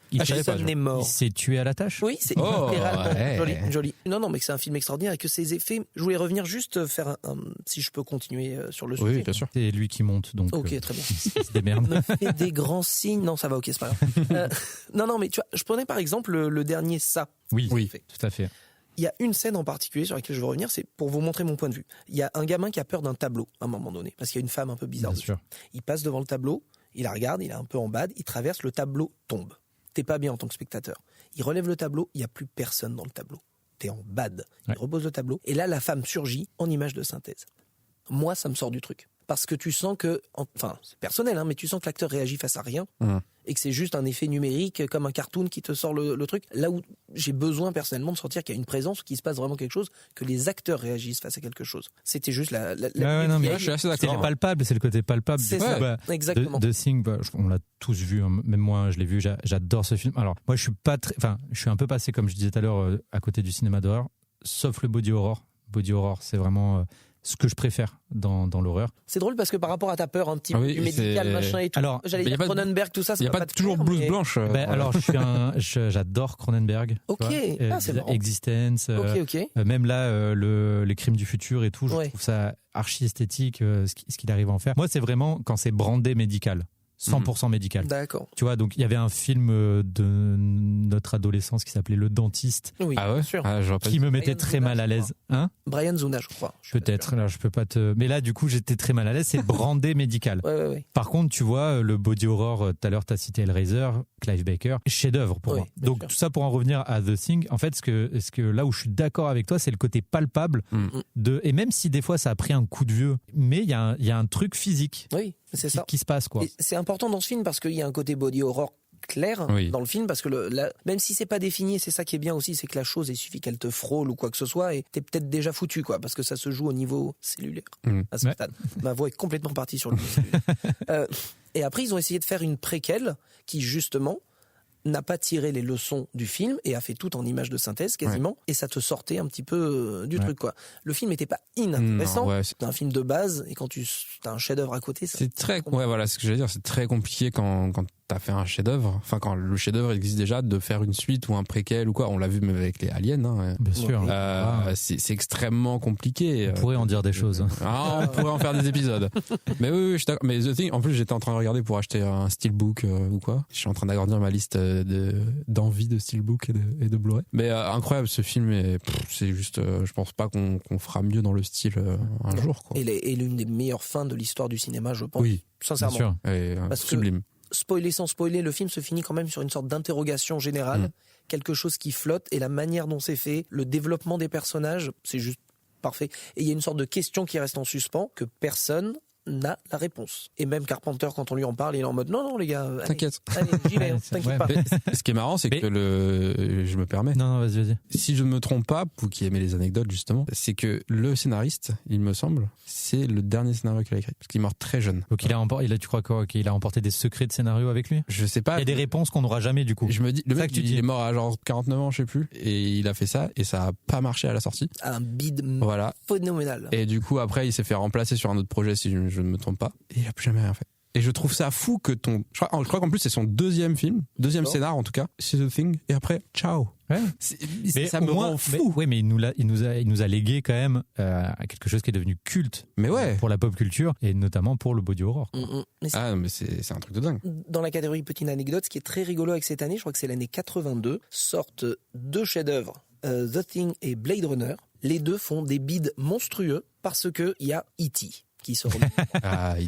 Il Jason est mort. Il s'est tué à la tâche. Oui, c'est Oh, littéralement ouais. joli. Non, mais que c'est un film extraordinaire et que ces effets. Je voulais revenir juste faire si je peux continuer sur le sujet. Oui, bien sûr. C'est lui qui monte, donc Ok, très bien. il se démerde. Me fait des grands signes. Non, ça va, ok, c'est pas grave. Non, mais tu vois, je prenais par exemple le dernier Ça. Oui, Oui. tout à fait. Il y a une scène en particulier sur laquelle je veux revenir, c'est pour vous montrer mon point de vue. Il y a un gamin qui a peur d'un tableau à un moment donné, parce qu'il y a une femme un peu bizarre Bien dessus. sûr. Il passe devant le tableau, il la regarde, il est un peu en bad, il traverse, le tableau tombe. T'es pas bien en tant que spectateur. Il relève le tableau, il n'y a plus personne dans le tableau. T'es en bad. Il repose le tableau, et là la femme surgit en image de synthèse. Moi, ça me sort du truc. Parce que tu sens que, enfin, c'est personnel, mais tu sens que l'acteur réagit face à rien. et que c'est juste un effet numérique comme un cartoon qui te sort le truc. Là où j'ai besoin personnellement de sentir qu'il y a une présence, qu'il se passe vraiment quelque chose, que les acteurs réagissent face à quelque chose. C'était juste non, mais je suis assez c'est d'accord. le palpable, c'est le côté palpable. C'est du ça, coup, exactement. The Thing, on l'a tous vu, hein, même moi je l'ai vu, j'adore ce film. Alors moi je suis un peu passé, comme je disais tout à l'heure, à côté du cinéma d'horreur, sauf le body horror. Body horror, c'est vraiment ce que je préfère dans l'horreur. C'est drôle parce que par rapport à ta peur un petit peu du médical, machin et tout, alors, j'allais dire Cronenberg, tout ça il n'y a pas toujours blouse blanche. Alors j'adore Cronenberg. Ok, c'est marrant. Existence, même là les crimes du futur et tout, je trouve ça archi esthétique ce qu'il arrive à en faire. Moi c'est vraiment quand c'est brandé médical. 100% médical. D'accord. Tu vois, donc il y avait un film de notre adolescence qui s'appelait Le Dentiste. Oui, ah ouais, sûr. Qui me mettait très mal à l'aise. Hein ? Brian Zuna, je crois. Peut-être, là je peux pas te. Mais là du coup j'étais très mal à l'aise, c'est brandé médical. Ouais. Par contre, tu vois, le body horror, tout à l'heure tu as cité Hellraiser, Clive Barker, chef-d'œuvre pour moi. Donc sûr. Tout ça pour en revenir à The Thing, en fait, ce que là où je suis d'accord avec toi, c'est le côté palpable et même si des fois ça a pris un coup de vieux, mais il y a un truc physique. Oui. C'est ça. Qui se passe, quoi. Et c'est important dans ce film parce qu'il y a un côté body horror clair dans le film, parce que même si c'est pas défini, c'est ça qui est bien aussi, c'est que la chose, il suffit qu'elle te frôle ou quoi que ce soit et t'es peut-être déjà foutu, quoi, parce que ça se joue au niveau cellulaire à ce stade. Ma voix est complètement partie sur le niveau cellulaire. Et après ils ont essayé de faire une préquelle qui justement n'a pas tiré les leçons du film et a fait tout en images de synthèse quasiment, et ça te sortait un petit peu du truc, quoi. Le film n'était pas inintéressant, c'est un film de base, et quand tu as un chef-d'œuvre à côté, c'est très voilà, ce que j'allais dire, c'est très compliqué quand t'as fait un chef-d'œuvre, enfin quand le chef-d'œuvre existe déjà, de faire une suite ou un préquel ou quoi. On l'a vu même avec les Aliens, hein. Bien sûr. C'est extrêmement compliqué. On pourrait en dire des choses. On pourrait en faire des épisodes. Mais oui, je suis d'accord. Mais The Thing, en plus, j'étais en train de regarder pour acheter un steelbook ou quoi. Je suis en train d'agrandir ma liste d'envie de steelbook et de Blu-ray. Mais incroyable, ce film, c'est juste, je pense pas qu'on fera mieux dans le style un jour, quoi. Et l'une des meilleures fins de l'histoire du cinéma, je pense. Oui, sincèrement. Bien sûr. Sublime. Spoiler sans spoiler, le film se finit quand même sur une sorte d'interrogation générale, quelque chose qui flotte, et la manière dont c'est fait, le développement des personnages, c'est juste parfait. Et il y a une sorte de question qui reste en suspens, que personne n'a la réponse. Et même Carpenter, quand on lui en parle, il est en mode non les gars, t'inquiète, j'y vais, t'inquiète pas. Ce qui est marrant, c'est que je me permets. Non, vas-y. Si je ne me trompe pas, vous qui aimez les anecdotes justement, c'est que le scénariste, il me semble, c'est le dernier scénario qu'il a écrit, parce qu'il est mort très jeune. Donc tu crois quoi, qu'il a emporté des secrets de scénario avec lui ? Je sais pas. Il y a des réponses qu'on n'aura jamais du coup. Je me dis, le mec, il est mort à genre 49 ans, je sais plus, et il a fait ça, et ça a pas marché à la sortie. Un bide phénoménal. Et du coup, après, il s'est fait remplacer sur un autre projet, si je ne me trompe pas, et il a plus jamais rien fait. Et je trouve ça fou que je crois qu'en plus c'est son deuxième scénar en tout cas, c'est The Thing, et après ciao. Ouais. Ça me rend fou. Mais il nous a légué quand même quelque chose qui est devenu culte pour la pop culture, et notamment pour le body horror. Mais c'est un truc de dingue. Dans la catégorie petite anecdote, ce qui est très rigolo avec cette année, je crois que c'est l'année 82, sortent deux chefs-d'œuvre, The Thing et Blade Runner. Les deux font des bides monstrueux parce que il y a E.T. qui sort.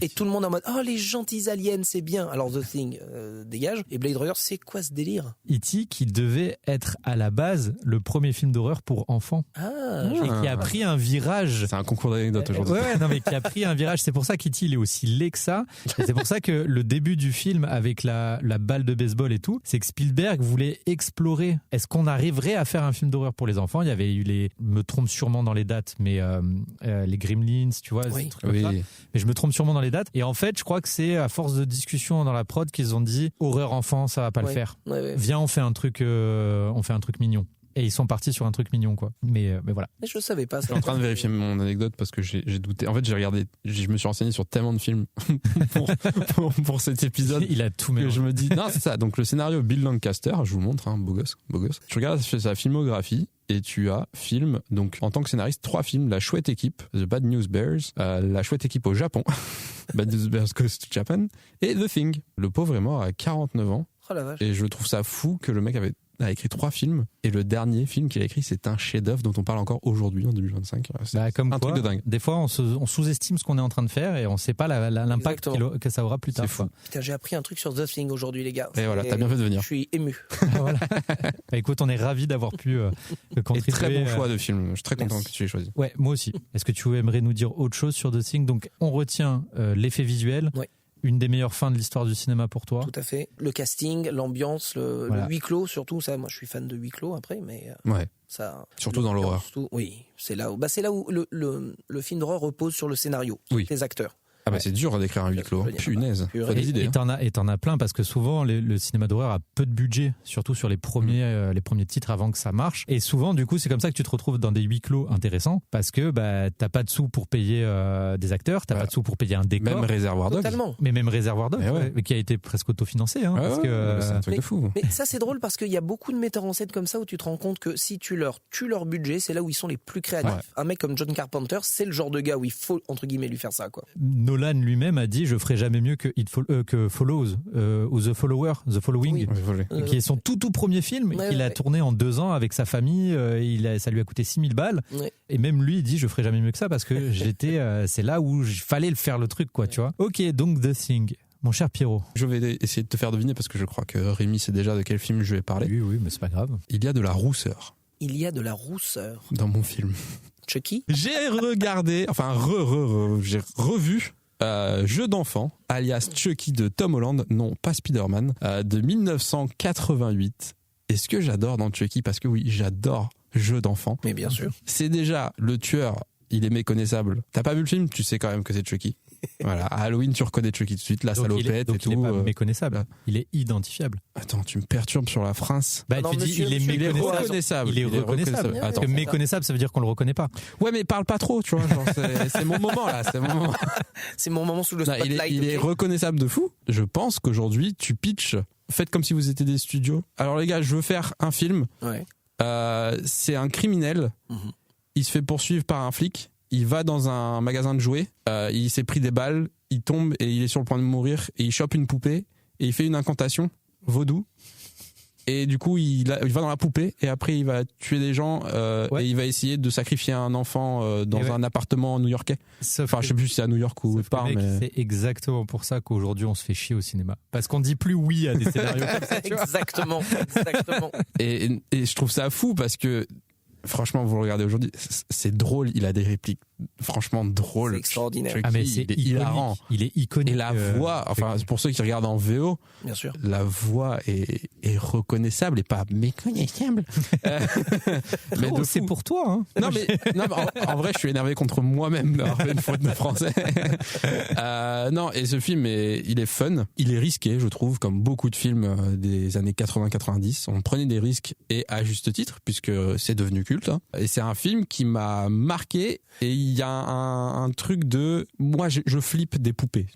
Et tout le monde en mode les gentils aliens, c'est bien. Alors The Thing dégage, et Blade Runner, c'est quoi ce délire? E.T. qui devait être à la base le premier film d'horreur pour enfants, et qui a pris un virage. C'est un concours d'anecdotes aujourd'hui. Mais qui a pris un virage. C'est pour ça qu'E.T. il est aussi laid que ça, et c'est pour ça que le début du film avec la balle de baseball et tout, c'est que Spielberg voulait explorer, est-ce qu'on arriverait à faire un film d'horreur pour les enfants? Il y avait eu me trompe sûrement dans les dates, mais les Gremlins, tu vois, ces trucs comme ça. Mais je me trompe sûrement dans les dates. Et en fait, je crois que c'est à force de discussion dans la prod qu'ils ont dit horreur enfant, ça va pas le faire. Viens, on fait un truc mignon. Et ils sont partis sur un truc mignon, quoi. Mais voilà. Mais je savais pas. Je suis en train de vérifier mon anecdote parce que j'ai douté. En fait, je me suis renseigné sur tellement de films pour cet épisode. Il a tout mélangé. Je me dis, non, c'est ça. Donc le scénario Bill Lancaster, je vous montre, beau gosse. Je regarde sa filmographie. Et tu as donc en tant que scénariste, 3 films: La Chouette Équipe, The Bad News Bears, La Chouette Équipe au Japon, Bad News Bears Goes to Japan, et The Thing. Le pauvre est mort à 49 ans. Oh la vache. Et je trouve ça fou que le mec a écrit 3 films, et le dernier film qu'il a écrit, c'est un chef-d'œuvre dont on parle encore aujourd'hui en 2025. C'est comme un truc de dingue. Des fois, on sous-estime ce qu'on est en train de faire et on sait pas l'impact que ça aura plus tard. C'est fou. Putain, j'ai appris un truc sur The Thing aujourd'hui, les gars. Et voilà, t'as bien fait de venir. Je suis ému. Voilà. Écoute, on est ravis d'avoir pu contribuer. Et très bon choix de film. Je suis très content que tu l'aies choisi. Ouais, moi aussi. Est-ce que tu aimerais nous dire autre chose sur The Thing? Donc, on retient l'effet visuel. Ouais. une des meilleures fins de l'histoire du cinéma pour toi. Tout à fait. Le casting, l'ambiance, Voilà. le huis clos surtout. Ça, moi, je suis fan de huis clos après, mais Ouais. ça. Surtout dans l'horreur. Oui, c'est là où le film d'horreur repose sur le scénario, Oui. les acteurs. Ah bah c'est dur d'écrire un huis clos. Je veux dire, Punaise. purée. Faut des idées. Et t'en as plein parce que souvent le cinéma d'horreur a peu de budget, surtout sur les premiers titres avant que ça marche. Et souvent, du coup, c'est comme ça que tu te retrouves dans des huis clos intéressants parce que t'as pas de sous pour payer des acteurs, t'as pas de sous pour payer un décor. Même Réservoir Dogs. Totalement. Mais même Réservoir Dogs, Mais ouais. qui a été presque autofinancé. Hein, parce que, c'est un truc de fou. Mais ça, c'est drôle parce qu'il y a beaucoup de metteurs en scène comme ça où tu te rends compte que si tu leur tues leur budget, c'est là où ils sont les plus créatifs. Ouais. Un mec comme John Carpenter, c'est le genre de gars où il faut, entre guillemets, lui faire ça, quoi. Nolan lui-même a dit je ferai jamais mieux que Follows ou The Follower, The Following, Oui. Ouais, volé. qui est son tout premier film Ouais, qu'il a ouais. tourné en 2 ans avec sa famille. Ça lui a coûté 6 000 balles. Ouais. Et même lui, il dit je ferai jamais mieux que ça parce que c'est là où il fallait le faire le truc, quoi, tu vois. Ok, donc The Thing. Mon cher Pierrot. Je vais essayer de te faire deviner parce que je crois que Rémi sait déjà de quel film je vais parler. Oui, mais c'est pas grave. Il y a de la rousseur Il y a de la rousseur. dans mon film. Chucky. J'ai regardé, enfin j'ai revu Jeu d'enfant, alias Chucky de Tom Holland, non pas Spider-Man, de 1988. Et ce que j'adore dans Chucky, parce que oui, j'adore Jeu d'enfant, Mais bien sûr. c'est déjà le tueur, il est méconnaissable. T'as pas vu le film, tu sais quand même que c'est Chucky. Voilà, à Halloween, tu reconnais Chucky tout de suite, la Donc salopette il et tout. est pas méconnaissable. là. Il est identifiable. Attends, tu me perturbes sur la phrase. Non, Tu dis monsieur, il est monsieur, il est méconnaissable. reconnaissable. Il est reconnaissable. bien, Parce Attends. que méconnaissable, ça veut dire qu'on le reconnaît pas. Ouais, mais parle pas trop, tu vois. Genre, c'est mon moment là, c'est mon moment. C'est mon moment sous le Non, spotlight. il est ok. reconnaissable de fou. Je pense qu'aujourd'hui, tu pitches, faites comme si vous étiez des studios. Alors les gars, je veux faire un film. Ouais. C'est un criminel. Mhm. Il se fait poursuivre par un flic. Il va dans un magasin de jouets. Il s'est pris des balles. Il tombe et il est sur le point de mourir. Et il chope une poupée. Et il fait une incantation vaudou. Et du coup, il va dans la poupée. Et après, il va tuer des gens. Ouais. Et il va essayer de sacrifier un enfant dans Et ouais. un appartement new-yorkais. Enfin, je sais plus si c'est à New York ou Sauf que, pas. mec, Mais... c'est exactement pour ça qu'aujourd'hui on se fait chier au cinéma. Parce qu'on dit plus oui à des scénarios comme ça. Tu vois. Exactement. Et je trouve ça fou parce que franchement, vous le regardez aujourd'hui, c'est drôle. Il a des répliques franchement drôles. C'est extraordinaire. Chucky, Ah mais c'est il est hilarant. Il est iconique. Et la voix, enfin pour ceux qui regardent en VO, Bien sûr. la voix est reconnaissable et pas méconnaissable. Mais Oh, de c'est fou. pour toi. Hein. Non mais en vrai, je suis énervé contre moi-même d'avoir fait une faute de français. Non, et ce film il est fun, il est risqué, je trouve, comme beaucoup de films des années 80-90. On prenait des risques et à juste titre puisque c'est devenu culte. Hein. Et c'est un film qui m'a marqué. Et il y a un truc de moi, je flippe des poupées.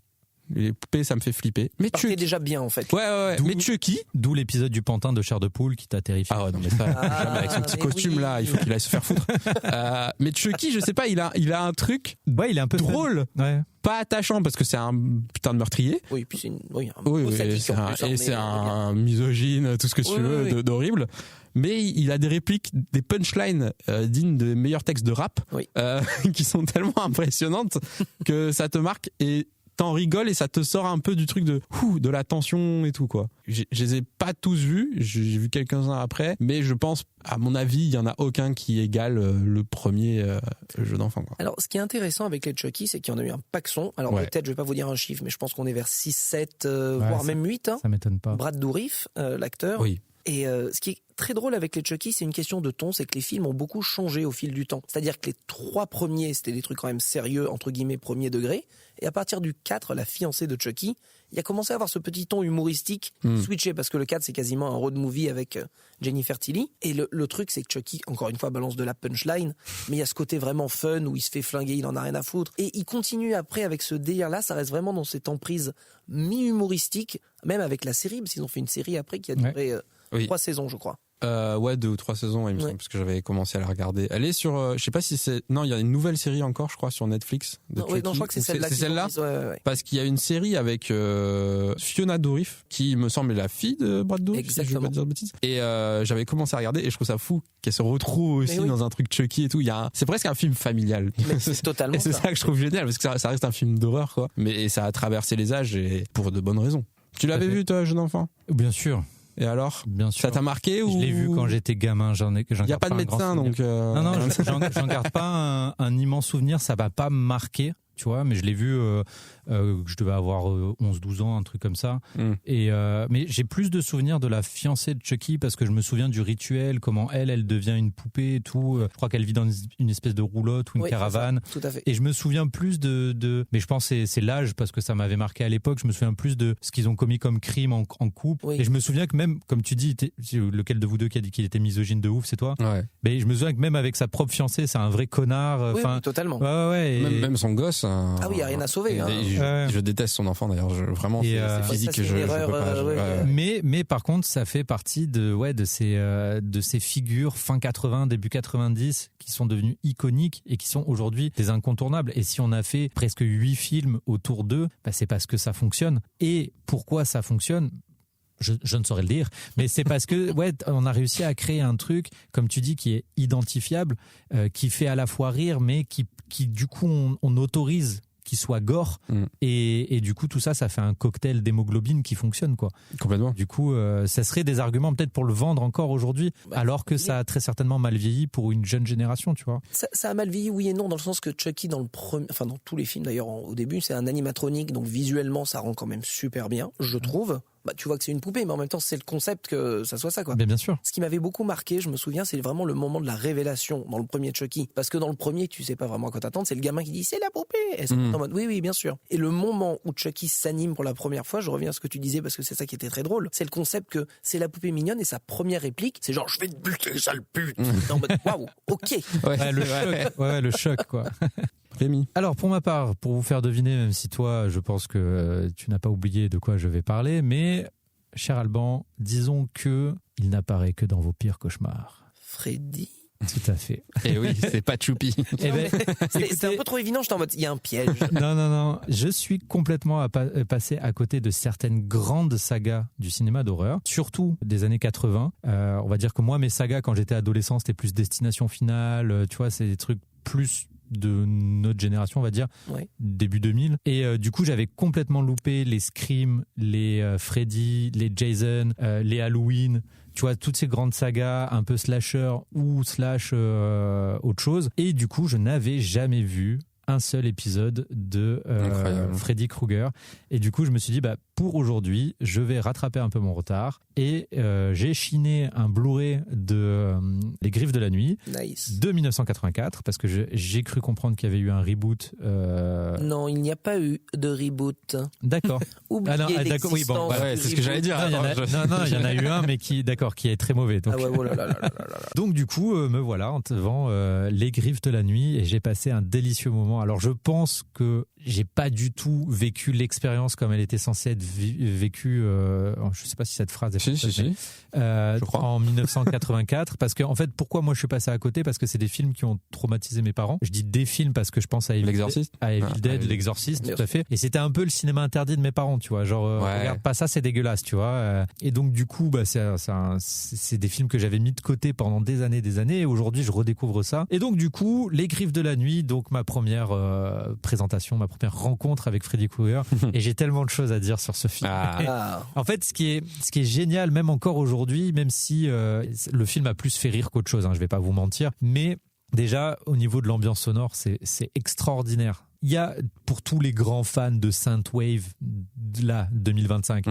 Les poupées, ça me fait flipper. Mais Partez Chucky, déjà bien en fait. ouais. D'où- Mais Chucky. D'où l'épisode du pantin de chair de poule qui t'a terrifié. Ah ouais, non mais ça, jamais avec son petit mais costume oui. là, il faut qu'il aille se faire foutre. Mais Chucky, je sais pas, il a un truc Ouais, il est un peu drôle, fun. Ouais. pas attachant parce que c'est un putain de meurtrier. Oui, puis c'est un Oui, beau oui, sadique c'est en un, plus, hein, et mais, c'est un misogyne, tout ce que tu Oui, veux, oui, oui. d'horrible. Mais il a des répliques, des punchlines dignes des meilleurs textes de rap, Oui. qui sont tellement impressionnantes que ça te marque et t'en rigoles et ça te sort un peu du truc de la tension et tout quoi. Je les ai pas tous vus, j'ai vu quelques-uns après, mais je pense, à mon avis, il y en a aucun qui égale le premier jeu d'enfant quoi. Alors, ce qui est intéressant avec les Chucky, c'est qu'il y en a eu un paxon. Alors, Ouais. peut-être, je vais pas vous dire un chiffre, mais je pense qu'on est vers 6, 7, Ouais, voire ça- même 8. Hein. Ça m'étonne pas. Brad Dourif, l'acteur. Oui. Et ce qui est très drôle avec les Chucky, c'est une question de ton, c'est que les films ont beaucoup changé au fil du temps. C'est-à-dire que les 3 premiers, c'était des trucs quand même sérieux, entre guillemets, premier degré. Et à partir du 4, la fiancée de Chucky, il a commencé à avoir ce petit ton humoristique switché, parce que le 4, c'est quasiment un road movie avec Jennifer Tilly. Et le truc, c'est que Chucky, encore une fois, balance de la punchline, mais il y a ce côté vraiment fun où il se fait flinguer, il en a rien à foutre. Et il continue après avec ce délire-là, ça reste vraiment dans cette emprise mi-humoristique, même avec la série, parce qu'ils ont fait une série après qui a duré Oui. 3 saisons, je crois. Ouais, 2 ou 3 saisons, il me Ouais. semble, parce que j'avais commencé à la regarder. Elle est sur, je sais pas si c'est, non, il y a une nouvelle série encore, je crois, sur Netflix. De Non, oui, non, je crois que c'est Ou celle-là. C'est celle-là. Ouais. Parce qu'il y a une série avec Fiona Dourif, qui me semble est la fille de Brad Dourif, si je veux Exactement. pas dire de bêtises. Et j'avais commencé à regarder et je trouve ça fou qu'elle se retrouve aussi Mais oui. dans un truc Chucky et tout. C'est presque un film familial. Mais c'est totalement Et c'est ça. ça que je trouve génial, parce que ça reste un film d'horreur, quoi. Mais ça a traversé les âges et pour de bonnes raisons. Tu l'avais Tout à fait. vu, toi, jeune enfant? Bien sûr, Et alors? bien sûr. Ça t'a marqué Je ou? l'ai vu quand j'étais gamin. Il n'y a pas de médecin, donc. Non, j'en garde pas un immense souvenir. Ça va pas me marquer. Tu tu vois, mais je l'ai vu, je devais avoir 11-12 ans, un truc comme ça. Et, mais j'ai plus de souvenirs de la fiancée de Chucky parce que je me souviens du rituel, comment elle devient une poupée et tout. Je crois qu'elle vit dans une espèce de roulotte ou une caravane. Tout à fait. Et je me souviens plus mais je pense que c'est l'âge parce que ça m'avait marqué à l'époque. Je me souviens plus de ce qu'ils ont commis comme crime en couple. Oui. Et je me souviens que même, comme tu dis, lequel de vous deux qui a dit qu'il était misogyne de ouf, c'est toi? Ouais. Mais je me souviens que même avec sa propre fiancée, c'est un vrai connard. Oui, totalement. Ouais, et... même son gosse. Ah oui, il n'y a rien à sauver. Je déteste son enfant d'ailleurs. Vraiment, c'est physique. Ça, c'est une erreur, mais par contre, ça fait partie de ces figures fin 80, début 90 qui sont devenues iconiques et qui sont aujourd'hui des incontournables. Et si on a fait presque 8 films autour d'eux, c'est parce que ça fonctionne. Et pourquoi ça fonctionne ? Je ne saurais le dire, mais c'est parce que on a réussi à créer un truc, comme tu dis, qui est identifiable, qui fait à la fois rire, mais qui du coup on autorise qu'il soit gore, et du coup tout ça fait un cocktail d'hémoglobine qui fonctionne, quoi. Complètement. Du coup ça serait des arguments peut-être pour le vendre encore aujourd'hui, alors que ça a très certainement mal vieilli pour une jeune génération, tu vois. Ça a mal vieilli, oui et non, dans le sens que Chucky dans tous les films d'ailleurs au début c'est un animatronique, donc visuellement ça rend quand même super bien, je trouve. Tu vois que c'est une poupée, mais en même temps, c'est le concept que ça soit ça, quoi. Bien sûr. Ce qui m'avait beaucoup marqué, je me souviens, c'est vraiment le moment de la révélation dans le premier Chucky. Parce que dans le premier, tu sais pas vraiment à quoi t'attendre, c'est le gamin qui dit c'est la poupée. Et c'est en mode oui, bien sûr. Et le moment où Chucky s'anime pour la première fois, je reviens à ce que tu disais parce que c'est ça qui était très drôle, c'est le concept que c'est la poupée mignonne et sa première réplique, c'est genre je vais te buter, sale pute. En mode waouh, ok. Le choc, quoi. Rémi. Alors pour ma part, pour vous faire deviner, même si toi je pense que tu n'as pas oublié de quoi je vais parler, mais cher Alban, disons que il n'apparaît que dans vos pires cauchemars. Freddy. Tout à fait. Et oui, c'est pas Choupi. C'est un peu trop évident, j'étais en mode il y a un piège. Non, je suis complètement passé à côté de certaines grandes sagas du cinéma d'horreur, surtout des années 80. On va dire que moi mes sagas quand j'étais adolescent, c'était plus Destination Finale, tu vois, c'est des trucs plus de notre génération, on va dire, début 2000. Et du coup, j'avais complètement loupé les Scream, les Freddy, les Jason, les Halloween, tu vois, toutes ces grandes sagas un peu slasher ou slash autre chose. Et du coup, je n'avais jamais vu un seul épisode de Freddy Krueger. Et du coup, je me suis dit, pour aujourd'hui, je vais rattraper un peu mon retard. Et j'ai chiné un Blu-ray de Les Griffes de la Nuit de 1984, parce que j'ai cru comprendre qu'il y avait eu un reboot. Non, il n'y a pas eu de reboot. D'accord. Oubliez d'accord, oui, bon, c'est ce que j'allais dire. Non, il y en a eu un, mais qui est très mauvais. Donc, donc du coup, me voilà devant Les Griffes de la Nuit, et j'ai passé un délicieux moment. Alors je pense que j'ai pas du tout vécu l'expérience comme elle était censée être vécue. Je sais pas si cette phrase est si. Je crois. En 1984, parce que en fait, pourquoi moi je suis passé à côté, parce que c'est des films qui ont traumatisé mes parents. Je dis des films parce que je pense à Evil Dead, L'Exorciste, tout à fait. Et c'était un peu le cinéma interdit de mes parents, tu vois. Genre, regarde pas ça, c'est dégueulasse, tu vois. Et donc du coup, c'est des films que j'avais mis de côté pendant des années. Et aujourd'hui, je redécouvre ça. Et donc du coup, Les Griffes de la Nuit, donc ma première présentation, ma première rencontre avec Freddy Krueger. Et j'ai tellement de choses à dire sur ce film. En fait, ce qui est génial, même encore aujourd'hui, même si le film a plus fait rire qu'autre chose, je vais pas vous mentir, mais déjà au niveau de l'ambiance sonore, c'est extraordinaire. Il y a, pour tous les grands fans de Synthwave, là, 2025,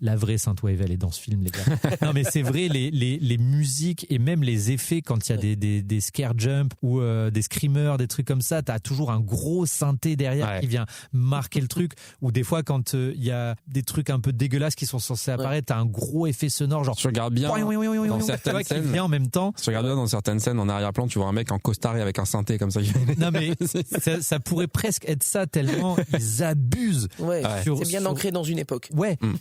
la vraie Synthwave, elle est dans ce film, les gars. Non, mais c'est vrai, les musiques et même les effets, quand il y a des scare jump ou des screamers, des trucs comme ça, t'as toujours un gros synthé derrière qui vient marquer le truc. Ou des fois, quand il y a des trucs un peu dégueulasses qui sont censés apparaître, t'as un gros effet sonore, genre. Tu regardes bien dans certaines scènes. Qui vient en même temps. Tu regardes bien dans certaines scènes, en arrière-plan, tu vois un mec en costard et avec un synthé comme ça. Non, mais ça pourrait presque être ça, tellement ils abusent. C'est bien ancré dans une époque.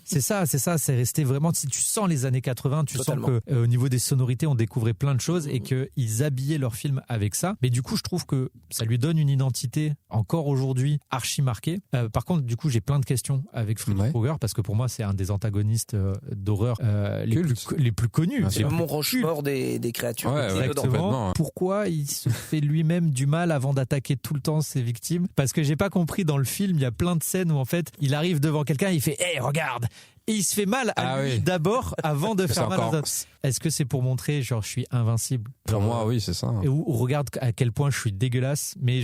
C'est ça, c'est resté vraiment, si tu sens les années 80, tu sens que au niveau des sonorités, on découvrait plein de choses et qu'ils habillaient leur film avec ça. Mais du coup, je trouve que ça lui donne une identité encore aujourd'hui archi marquée. Par contre, du coup, j'ai plein de questions avec Freddy Krueger, parce que pour moi, c'est un des antagonistes d'horreur les plus connus. C'est le Mont Rochefort des créatures. Exactement. Pourquoi il se fait lui-même du mal avant d'attaquer tout le temps ses victimes? parce que j'ai pas compris dans le film, il y a plein de scènes où en fait, il arrive devant quelqu'un, il fait « Hey, regarde !» Et il se fait mal à lui d'abord avant de faire mal aux autres. Est-ce que c'est pour montrer genre je suis invincible? Pour moi, oui, c'est ça. Et ou regarde à quel point je suis dégueulasse. Mais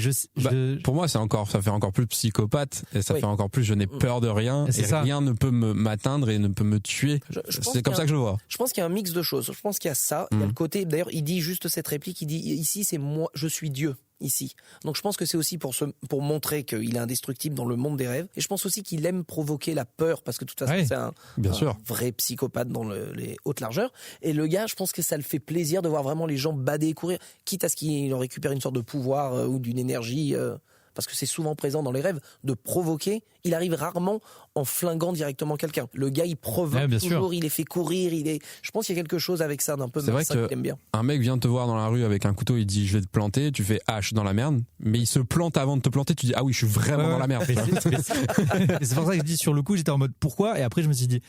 pour moi, ça fait encore plus psychopathe et ça fait encore plus je n'ai peur de rien et rien ne peut m'atteindre et ne peut me tuer. C'est comme ça que je le vois. Je pense qu'il y a un mix de choses. Je pense qu'il y a ça. Il y a le côté. D'ailleurs, il dit juste cette réplique. Il dit ici, c'est moi, je suis Dieu. Ici. Donc je pense que c'est aussi pour montrer qu'il est indestructible dans le monde des rêves. Et je pense aussi qu'il aime provoquer la peur parce que de toute façon c'est un vrai psychopathe dans les hautes largeurs. Et le gars, je pense que ça le fait plaisir de voir vraiment les gens bader et courir, quitte à ce qu'il en récupère une sorte de pouvoir ou d'une énergie. Parce que c'est souvent présent dans les rêves, de provoquer. Il arrive rarement en flinguant directement quelqu'un. Le gars, il provoque toujours, il les fait courir. Je pense qu'il y a quelque chose avec ça d'un peu malsain qu'il aime bien. Un mec vient te voir dans la rue avec un couteau, il dit je vais te planter, tu fais je suis dans la merde, mais il se plante avant de te planter, tu dis ah oui, je suis vraiment dans la merde. C'est pour ça que je dis sur le coup, j'étais en mode pourquoi, et après je me suis dit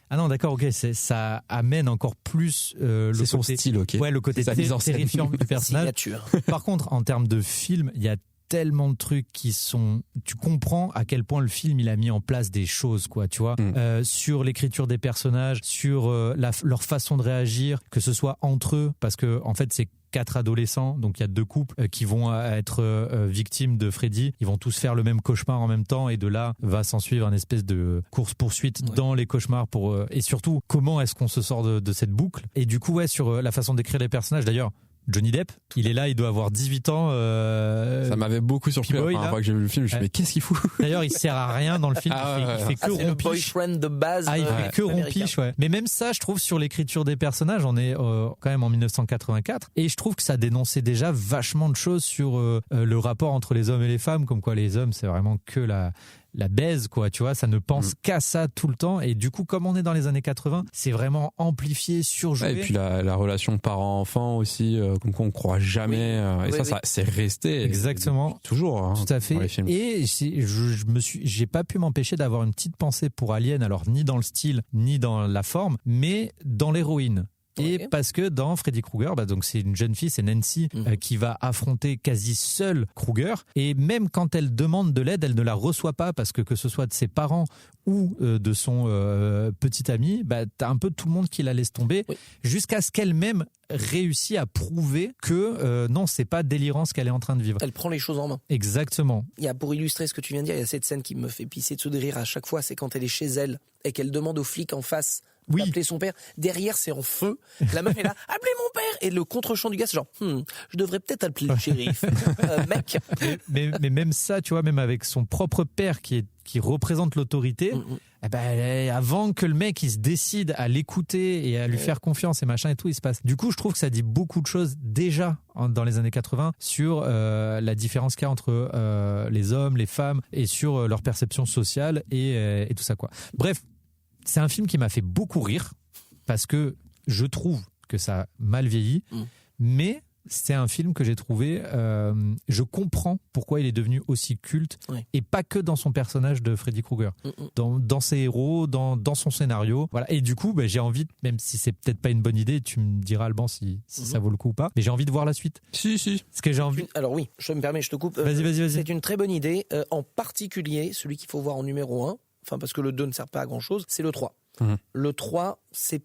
ah non, d'accord, ok, ça amène encore plus le côté son style, ok. Ouais, le côté terrifiant du personnage. Par contre, en termes de film, il y a tellement de trucs tu comprends à quel point le film il a mis en place des choses, quoi, tu vois, sur l'écriture des personnages, sur leur façon de réagir, que ce soit entre eux, parce que en fait c'est 4 adolescents, donc il y a 2 couples qui vont être victimes de Freddy. Ils vont tous faire le même cauchemar en même temps, et de là va s'en suivre une espèce de course-poursuite dans les cauchemars et surtout comment est-ce qu'on se sort de cette boucle. Et du coup sur la façon d'écrire les personnages, d'ailleurs Johnny Depp, il est là, il doit avoir 18 ans. Ça m'avait beaucoup surpris la première fois que j'ai vu le film. Je me suis dit, mais qu'est-ce qu'il fout? D'ailleurs, il sert à rien dans le film. Il fait que rompiche. Le boyfriend de base. Il fait que rompiche, ouais. Mais même ça, je trouve, sur l'écriture des personnages, on est quand même en 1984. Et je trouve que ça dénonçait déjà vachement de choses sur le rapport entre les hommes et les femmes. Comme quoi, les hommes, c'est vraiment que la baise, quoi, tu vois, ça ne pense qu'à ça tout le temps. Et du coup, comme on est dans les années 80, c'est vraiment amplifié, surjoué. Et puis la relation parent-enfant aussi, comme quoi on croit jamais. Ça, c'est resté. Exactement. Toujours. Tout à fait. Et j'ai pas pu m'empêcher d'avoir une petite pensée pour Alien, alors ni dans le style, ni dans la forme, mais dans l'héroïne. Et parce que dans Freddy Krueger, donc c'est une jeune fille, c'est Nancy, qui va affronter quasi seule Krueger. Et même quand elle demande de l'aide, elle ne la reçoit pas parce que ce soit de ses parents ou de son petit ami, t'as un peu tout le monde qui la laisse tomber, jusqu'à ce qu'elle-même réussit à prouver que non, c'est pas délirant ce qu'elle est en train de vivre. Elle prend les choses en main. Exactement. Pour illustrer ce que tu viens de dire, il y a cette scène qui me fait pisser dessous de rire à chaque fois, c'est quand elle est chez elle et qu'elle demande aux flics en face d'appeler son père. Derrière, c'est en feu. La meuf est là, appelez mon père. Et le contre-champ du gars, c'est genre, je devrais peut-être appeler le shérif. Mec. Mais même ça, tu vois, même avec son propre père qui représente l'autorité, avant que le mec il se décide à l'écouter et à lui faire confiance et machin et tout, il se passe. Du coup, je trouve que ça dit beaucoup de choses déjà dans les années 80 sur la différence qu'il y a entre les hommes, les femmes et sur leur perception sociale et tout ça, quoi. Bref, c'est un film qui m'a fait beaucoup rire parce que je trouve que ça a mal vieilli, mais c'est un film que j'ai trouvé, je comprends pourquoi il est devenu aussi culte, et pas que dans son personnage de Freddy Krueger, dans ses héros, dans son scénario, voilà. Et du coup, j'ai envie, même si c'est peut-être pas une bonne idée, tu me diras Alban si ça vaut le coup ou pas, mais j'ai envie de voir la suite. Si. Ce que j'ai envie. Alors oui, je me permets, je te coupe. Vas-y. C'est une très bonne idée, en particulier celui qu'il faut voir en numéro 1, parce que le 2 ne sert pas à grand chose, c'est le 3. Le 3, c'est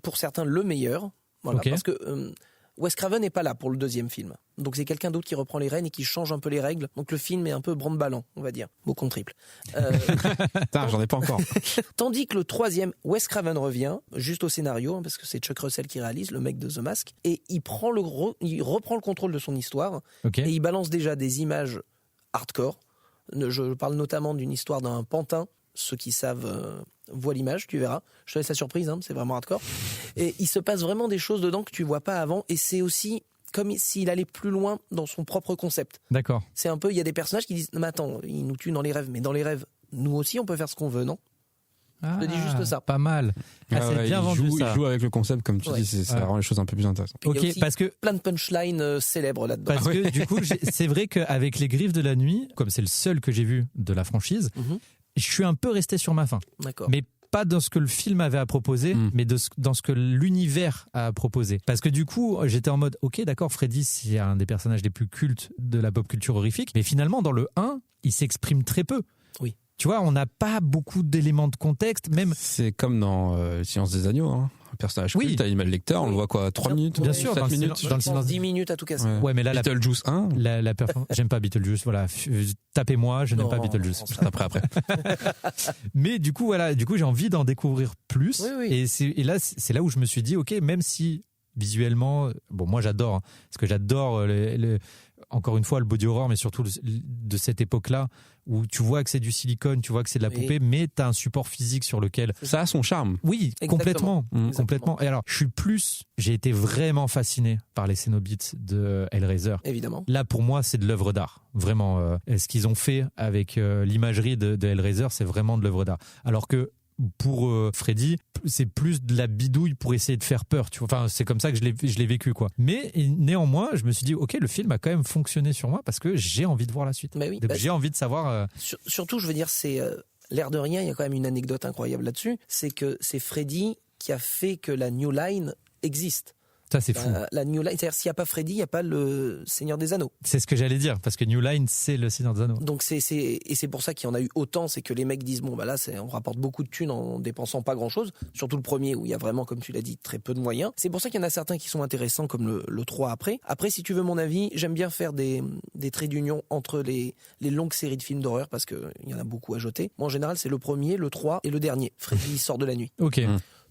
pour certains le meilleur, parce que Wes Craven n'est pas là pour le deuxième film. Donc c'est quelqu'un d'autre qui reprend les rênes et qui change un peu les règles. Donc le film est un peu branle-ballant, on va dire. Beau compte triple. J'en ai pas encore. Tandis que le troisième, Wes Craven revient, juste au scénario, parce que c'est Chuck Russell qui réalise, le mec de The Mask, et il reprend le contrôle de son histoire, et il balance déjà des images hardcore. Je parle notamment d'une histoire d'un pantin. Ceux qui savent voient l'image, tu verras. Je te laisse la surprise, c'est vraiment hardcore. Et il se passe vraiment des choses dedans que tu vois pas avant. Et c'est aussi comme s'il allait plus loin dans son propre concept. D'accord. C'est un peu, il y a des personnages qui disent, mais attends, ils nous tuent dans les rêves. Mais dans les rêves, nous aussi, on peut faire ce qu'on veut, non? Je te dis juste ça. Pas mal. C'est bien vendu, ça. Il joue avec le concept, comme tu dis, ça rend les choses un peu plus intéressantes. Il y a aussi parce que plein de punchlines célèbres là-dedans. Parce que du coup, c'est vrai qu'avec Les Griffes de la Nuit, comme c'est le seul que j'ai vu de la franchise, je suis un peu resté sur ma faim. D'accord. Mais pas dans ce que le film avait à proposer, mais dans ce que l'univers a proposé. Parce que du coup, j'étais en mode, ok, d'accord, Freddy, c'est un des personnages les plus cultes de la pop culture horrifique, mais finalement, dans le 1, il s'exprime très peu. Oui. Tu vois, on n'a pas beaucoup d'éléments de contexte, même... C'est comme dans Silence des agneaux, hein. Un personnage culte, Hannibal Lecter, on le voit quoi, 3 minutes? Bien sûr, 7 minutes, dans le silence 10 minutes à tout casser. Ouais, mais là, Beetlejuice 1. la performance... J'aime pas Beetlejuice, voilà. Tapez-moi, je n'aime pas Beetlejuice. Je taperai après. Mais du coup, voilà, j'ai envie d'en découvrir plus. Oui. Et là, c'est là où je me suis dit, ok, même si visuellement, bon, moi j'adore, hein, parce que j'adore encore une fois le body horror, mais surtout de cette époque-là où tu vois que c'est du silicone, tu vois que c'est de la poupée, mais tu as un support physique sur lequel... Ça a son charme. Oui, Exactement. complètement. Et alors, j'ai été vraiment fasciné par les Cénobites de Hellraiser. Évidemment. Là, pour moi, c'est de l'œuvre d'art. Vraiment, ce qu'ils ont fait avec l'imagerie de Hellraiser, c'est vraiment de l'œuvre d'art. Alors que pour Freddy, c'est plus de la bidouille pour essayer de faire peur. Tu vois, enfin, c'est comme ça que je l'ai vécu, quoi. Mais néanmoins, je me suis dit, ok, le film a quand même fonctionné sur moi parce que j'ai envie de voir la suite. Oui, donc j'ai envie de savoir. Surtout, je veux dire, c'est l'air de rien. Il y a quand même une anecdote incroyable là-dessus. C'est que c'est Freddy qui a fait que la New Line existe. Ça, c'est fou. La New Line, c'est-à-dire s'il n'y a pas Freddy, il n'y a pas le Seigneur des Anneaux. C'est ce que j'allais dire, parce que New Line, c'est le Seigneur des Anneaux. Donc c'est pour ça qu'il y en a eu autant, c'est que les mecs disent bon bah là on rapporte beaucoup de thunes en dépensant pas grand-chose, surtout le premier où il y a vraiment, comme tu l'as dit, très peu de moyens. C'est pour ça qu'il y en a certains qui sont intéressants comme le 3 après. Après, si tu veux mon avis, j'aime bien faire des traits d'union entre les longues séries de films d'horreur parce qu'il y en a beaucoup à jeter. Moi en général c'est le premier, le 3 et le dernier. Freddy sort de la nuit. Ok.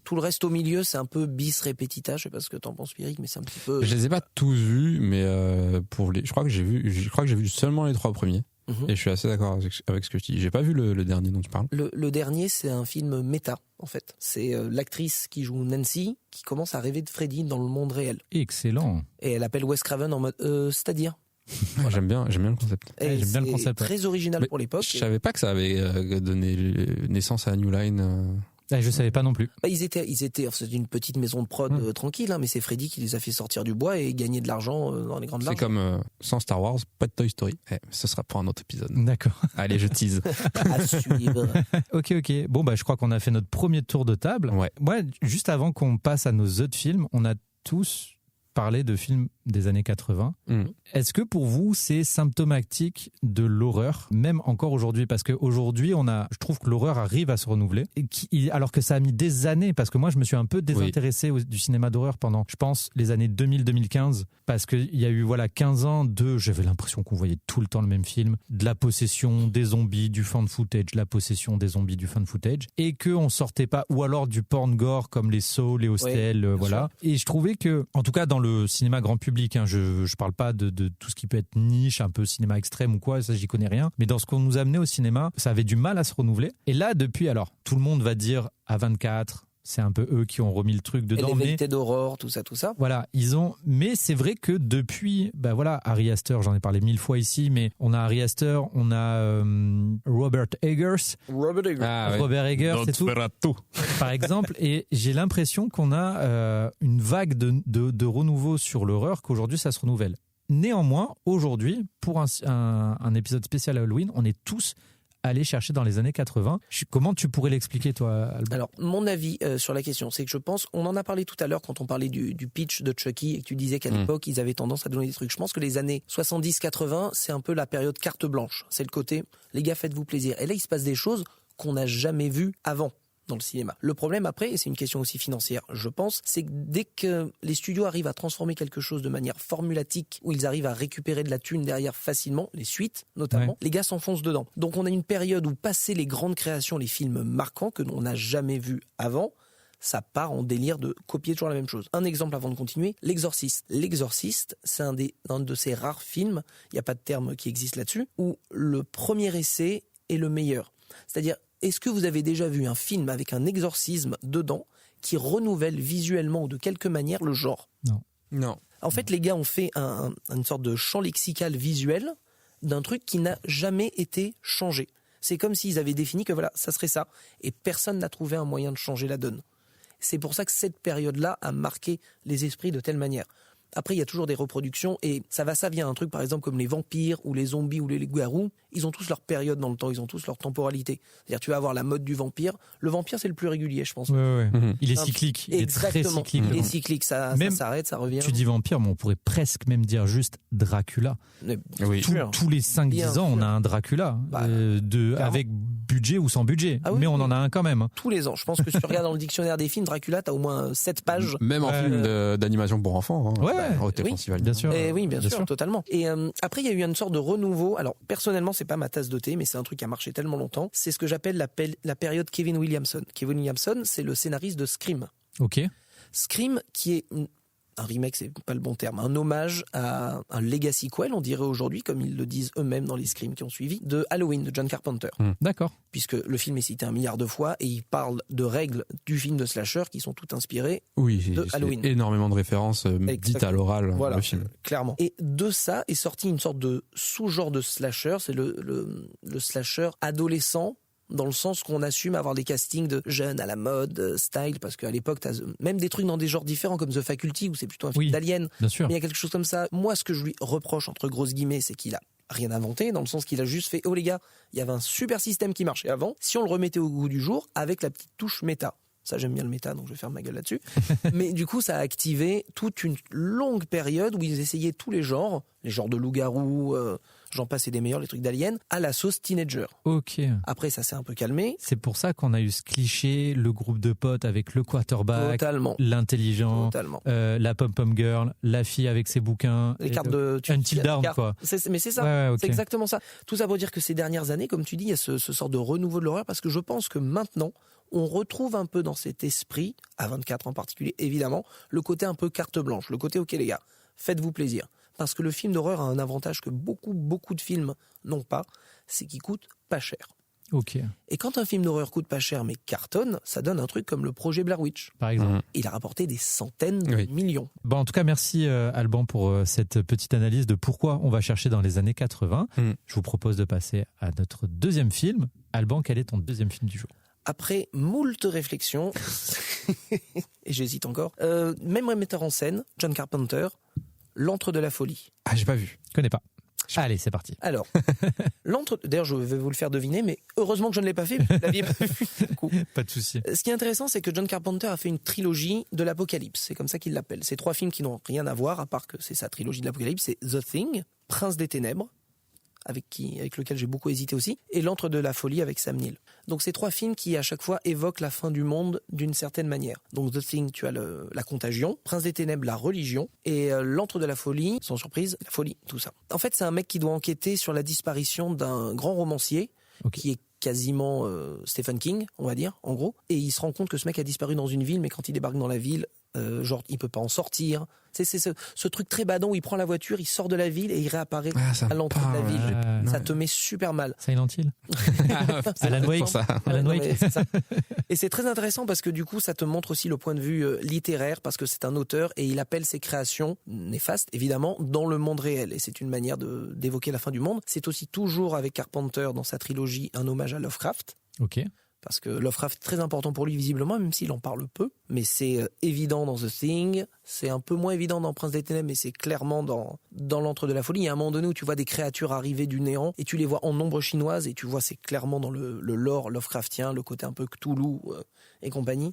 Tout le reste au milieu, c'est un peu bis repetita. Je sais pas ce que t'en penses, Pierrick, mais c'est un petit peu. Je les ai pas tous vus, mais je crois que j'ai vu seulement les 3 premiers. Et je suis assez d'accord avec ce que tu dis. J'ai pas vu le dernier dont tu parles. Le dernier, c'est un film méta, en fait. C'est l'actrice qui joue Nancy qui commence à rêver de Freddy dans le monde réel. Excellent. Et elle appelle Wes Craven en mode c'est-à-dire. Moi, j'aime bien le concept. J'aime bien le concept. Très original pour l'époque. Je savais pas que ça avait donné naissance à New Line. Je savais pas non plus. Ils étaient, c'était une petite maison de prod tranquille, hein, mais c'est Freddy qui les a fait sortir du bois et gagner de l'argent dans les grandes larges. C'est comme sans Star Wars, pas de Toy Story. Ce sera pour un autre épisode. D'accord. Allez, je tease. À suivre. Ok. Bon, je crois qu'on a fait notre premier tour de table. Ouais. Moi, juste avant qu'on passe à nos autres films, on a tous parlé de films des années 80. Est-ce que pour vous, c'est symptomatique de l'horreur, même encore aujourd'hui? Parce qu'aujourd'hui, je trouve que l'horreur arrive à se renouveler, alors que ça a mis des années, parce que moi, je me suis un peu désintéressé du cinéma d'horreur pendant, je pense, les années 2000-2015, parce qu'il y a eu 15 ans j'avais l'impression qu'on voyait tout le temps le même film, de la possession, des zombies, du fan footage, la possession des zombies, du fan footage, et qu'on sortait pas, ou alors du porn gore comme les Saw, les Hostel, voilà. Et je trouvais que, en tout cas dans le cinéma grand public, hein, je parle pas de tout ce qui peut être niche, un peu cinéma extrême ou quoi, ça j'y connais rien, mais dans ce qu'on nous a amené au cinéma, ça avait du mal à se renouveler. Et là, depuis, alors, tout le monde va dire A24, c'est un peu eux qui ont remis le truc dedans. Et les vérités d'aurore, tout ça. Voilà, mais c'est vrai que depuis, Ari Aster, j'en ai parlé 1000 fois ici, mais on a Ari Aster, on a Robert Eggers. Robert Eggers, c'est tout. Par exemple, et j'ai l'impression qu'on a une vague de renouveau sur l'horreur, qu'aujourd'hui ça se renouvelle. Néanmoins, aujourd'hui, pour un épisode spécial Halloween, on est tous aller chercher dans les années 80. Comment tu pourrais l'expliquer, toi, Albert? Alors, mon avis sur la question, c'est que je pense, on en a parlé tout à l'heure quand on parlait du pitch de Chucky et que tu disais qu'à l'époque, ils avaient tendance à donner des trucs. Je pense que les années 70-80, c'est un peu la période carte blanche. C'est le côté, les gars, faites-vous plaisir. Et là, il se passe des choses qu'on n'a jamais vues avant dans le cinéma. Le problème après, et c'est une question aussi financière, je pense, c'est que dès que les studios arrivent à transformer quelque chose de manière formulatique, où ils arrivent à récupérer de la thune derrière facilement, les suites notamment, les gars s'enfoncent dedans. Donc on a une période où, passé les grandes créations, les films marquants que l'on n'a jamais vus avant, ça part en délire de copier toujours la même chose. Un exemple avant de continuer, L'Exorciste. L'Exorciste, c'est un de ces rares films, il n'y a pas de terme qui existe là-dessus, où le premier essai est le meilleur. C'est-à-dire, est-ce que vous avez déjà vu un film avec un exorcisme dedans qui renouvelle visuellement ou de quelque manière le genre? Non. En fait, les gars ont fait une sorte de champ lexical visuel d'un truc qui n'a jamais été changé. C'est comme s'ils avaient défini que voilà, ça serait ça. Et personne n'a trouvé un moyen de changer la donne. C'est pour ça que cette période-là a marqué les esprits de telle manière. Après, il y a toujours des reproductions et ça vient un truc, par exemple, comme les vampires ou les zombies ou les loups-garous, ils ont tous leur période dans le temps, ils ont tous leur temporalité. C'est-à-dire, tu vas avoir la mode du vampire. Le vampire, c'est le plus régulier, je pense. Ouais. Il est cyclique. Il est très cyclique. Il est cyclique, ça s'arrête, ça revient. Tu dis vampire, mais on pourrait presque même dire juste Dracula. Oui. Tous les 5-10 ans, on a un Dracula, avec budget ou sans budget. Mais on en a un quand même. Tous les ans. Je pense que si tu regardes dans le dictionnaire des films, Dracula, t'as au moins 7 pages. Même en film d'animation pour enfants. Festival. Bien sûr. Et oui, bien sûr, totalement. Et après, il y a eu une sorte de renouveau. Alors, personnellement, c'est pas ma tasse de thé, mais c'est un truc qui a marché tellement longtemps. C'est ce que j'appelle la période Kevin Williamson. Kevin Williamson, c'est le scénariste de Scream. Ok. Scream, qui est un remake, c'est pas le bon terme, un hommage à un legacy sequel, on dirait aujourd'hui, comme ils le disent eux-mêmes dans les Scream qui ont suivi, de Halloween, de John Carpenter. D'accord. Puisque le film est cité 1 milliard de fois et il parle de règles du film de slasher qui sont toutes inspirées de Halloween. Énormément de références dites à l'oral dans le film. Clairement. Et de ça est sorti une sorte de sous-genre de slasher, c'est le slasher adolescent, dans le sens qu'on assume avoir des castings de jeunes à la mode, style, parce qu'à l'époque, t'as même des trucs dans des genres différents comme The Faculty, où c'est plutôt un film d'alien. Bien sûr. Mais il y a quelque chose comme ça. Moi, ce que je lui reproche, entre grosses guillemets, c'est qu'il a rien inventé, dans le sens qu'il a juste fait, oh les gars, il y avait un super système qui marchait avant, si on le remettait au goût du jour, avec la petite touche méta. Ça, j'aime bien le méta, donc je vais faire ma gueule là-dessus. Mais du coup, ça a activé toute une longue période où ils essayaient tous les genres de loup-garou, j'en passe et des meilleurs, les trucs d'aliens, à la sauce teenager. Ok. Après, ça s'est un peu calmé. C'est pour ça qu'on a eu ce cliché, le groupe de potes avec le quarterback, l'intelligent, la pom-pom girl, la fille avec ses bouquins. Les cartes de... Until Dawn, quoi. Mais c'est ça, ouais, okay. C'est exactement ça. Tout ça pour dire que ces dernières années, comme tu dis, il y a ce sort de renouveau de l'horreur, parce que je pense que maintenant, on retrouve un peu dans cet esprit, à 24 en particulier, évidemment, le côté un peu carte blanche, le côté, ok les gars, faites-vous plaisir. Parce que le film d'horreur a un avantage que beaucoup de films n'ont pas, c'est qu'il coûte pas cher. Ok. Et quand un film d'horreur coûte pas cher mais cartonne, ça donne un truc comme le projet Blair Witch. Par exemple. Il a rapporté des centaines de millions. Bon, en tout cas, merci Alban pour cette petite analyse de pourquoi on va chercher dans les années 80. Je vous propose de passer à notre deuxième film. Alban, quel est ton deuxième film du jour ? Après moult réflexions, et j'hésite encore, même metteur en scène, John Carpenter, L'Antre de la folie. Ah, j'ai pas vu. Je connais pas. Allez, c'est parti. Alors, d'ailleurs, je vais vous le faire deviner, mais heureusement que je ne l'ai pas fait, vous l'aviez pas vu. Pas de souci. Ce qui est intéressant, c'est que John Carpenter a fait une trilogie de l'Apocalypse. C'est comme ça qu'il l'appelle. C'est 3 films qui n'ont rien à voir, à part que c'est sa trilogie de l'Apocalypse. C'est The Thing, Prince des Ténèbres, avec lequel j'ai beaucoup hésité aussi, et L'Antre de la folie avec Sam Neill. Donc c'est 3 films qui à chaque fois évoquent la fin du monde d'une certaine manière. Donc The Thing, tu as la contagion, Prince des Ténèbres, la religion, et L'Antre de la folie, sans surprise, la folie, tout ça. En fait, c'est un mec qui doit enquêter sur la disparition d'un grand romancier, qui est quasiment Stephen King, on va dire, en gros, et il se rend compte que ce mec a disparu dans une ville, mais quand il débarque dans la ville, il peut pas en sortir. C'est ce truc très badant où il prend la voiture, il sort de la ville et il réapparaît à l'entrée de la ville. Ça te met super mal. Silent Hill. Alan Wake. Alan Wake. C'est ça. Et c'est très intéressant parce que du coup, ça te montre aussi le point de vue littéraire, parce que c'est un auteur et il appelle ses créations néfastes, évidemment, dans le monde réel. Et c'est une manière d'évoquer la fin du monde. C'est aussi toujours avec Carpenter dans sa trilogie un hommage à Lovecraft. Ok. Parce que Lovecraft est très important pour lui visiblement, même s'il en parle peu. Mais c'est évident dans The Thing, c'est un peu moins évident dans Prince des Ténèbres, mais c'est clairement dans L'Antre de la folie. Il y a un moment donné où tu vois des créatures arriver du néant, et tu les vois en ombre chinoise, et tu vois c'est clairement dans le lore Lovecraftien, le côté un peu Cthulhu et compagnie.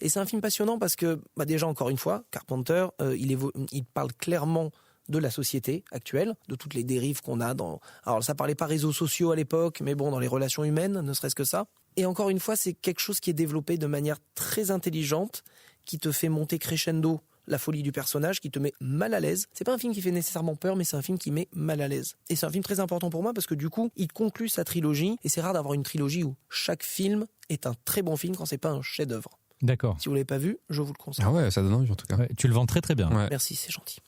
Et c'est un film passionnant parce que, déjà encore une fois, Carpenter, il parle clairement de la société actuelle, de toutes les dérives qu'on a dans... Alors ça parlait pas réseaux sociaux à l'époque, mais bon, dans les relations humaines, ne serait-ce que ça. Et encore une fois, c'est quelque chose qui est développé de manière très intelligente, qui te fait monter crescendo la folie du personnage, qui te met mal à l'aise. C'est pas un film qui fait nécessairement peur, mais c'est un film qui met mal à l'aise. Et c'est un film très important pour moi parce que du coup, il conclut sa trilogie, et c'est rare d'avoir une trilogie où chaque film est un très bon film quand c'est pas un chef-d'œuvre. D'accord. Si vous l'avez pas vu, je vous le conseille. Ah ouais, ça donne envie en tout cas. Ouais, tu le vends très très bien. Ouais. Merci, c'est gentil.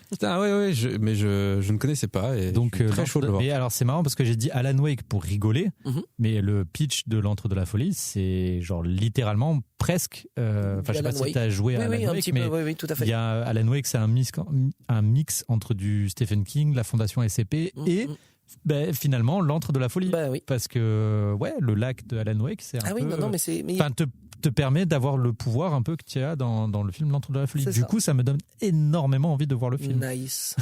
Putain, ouais, mais je ne connaissais pas et donc je suis très chaud de le voir. Et alors c'est marrant parce que j'ai dit Alan Wake pour rigoler, mais le pitch de L'Antre de la folie, c'est genre littéralement presque. Je sais pas si t'as joué à Alan Wake, mais oui, tout à fait. Il y a Alan Wake, c'est un mix entre du Stephen King, la Fondation SCP et finalement L'Antre de la folie. Bah oui. Parce que le lac de Alan Wake, c'est un peu... Ah oui, non, mais c'est... Enfin, te permet d'avoir le pouvoir un peu que tu as dans le film L'Antre de la Folie. C'est Du ça. coup, ça me donne énormément envie de voir le film. Nice.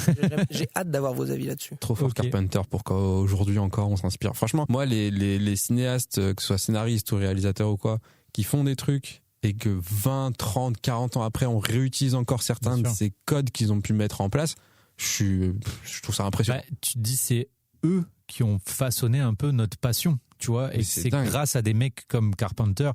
J'ai hâte d'avoir vos avis là-dessus. Trop fort Ok. Carpenter pour qu'aujourd'hui encore on s'inspire. Franchement, moi les cinéastes, que ce soit scénaristes ou réalisateurs ou quoi, qui font des trucs et que 20, 30, 40 ans après on réutilise encore certains Bien de sûr. ces codes qu'ils ont pu mettre en place, je trouve ça impressionnant. Bah, tu te dis, c'est eux qui ont façonné un peu notre passion, tu vois, et Mais c'est c'est dingue. grâce à des mecs comme Carpenter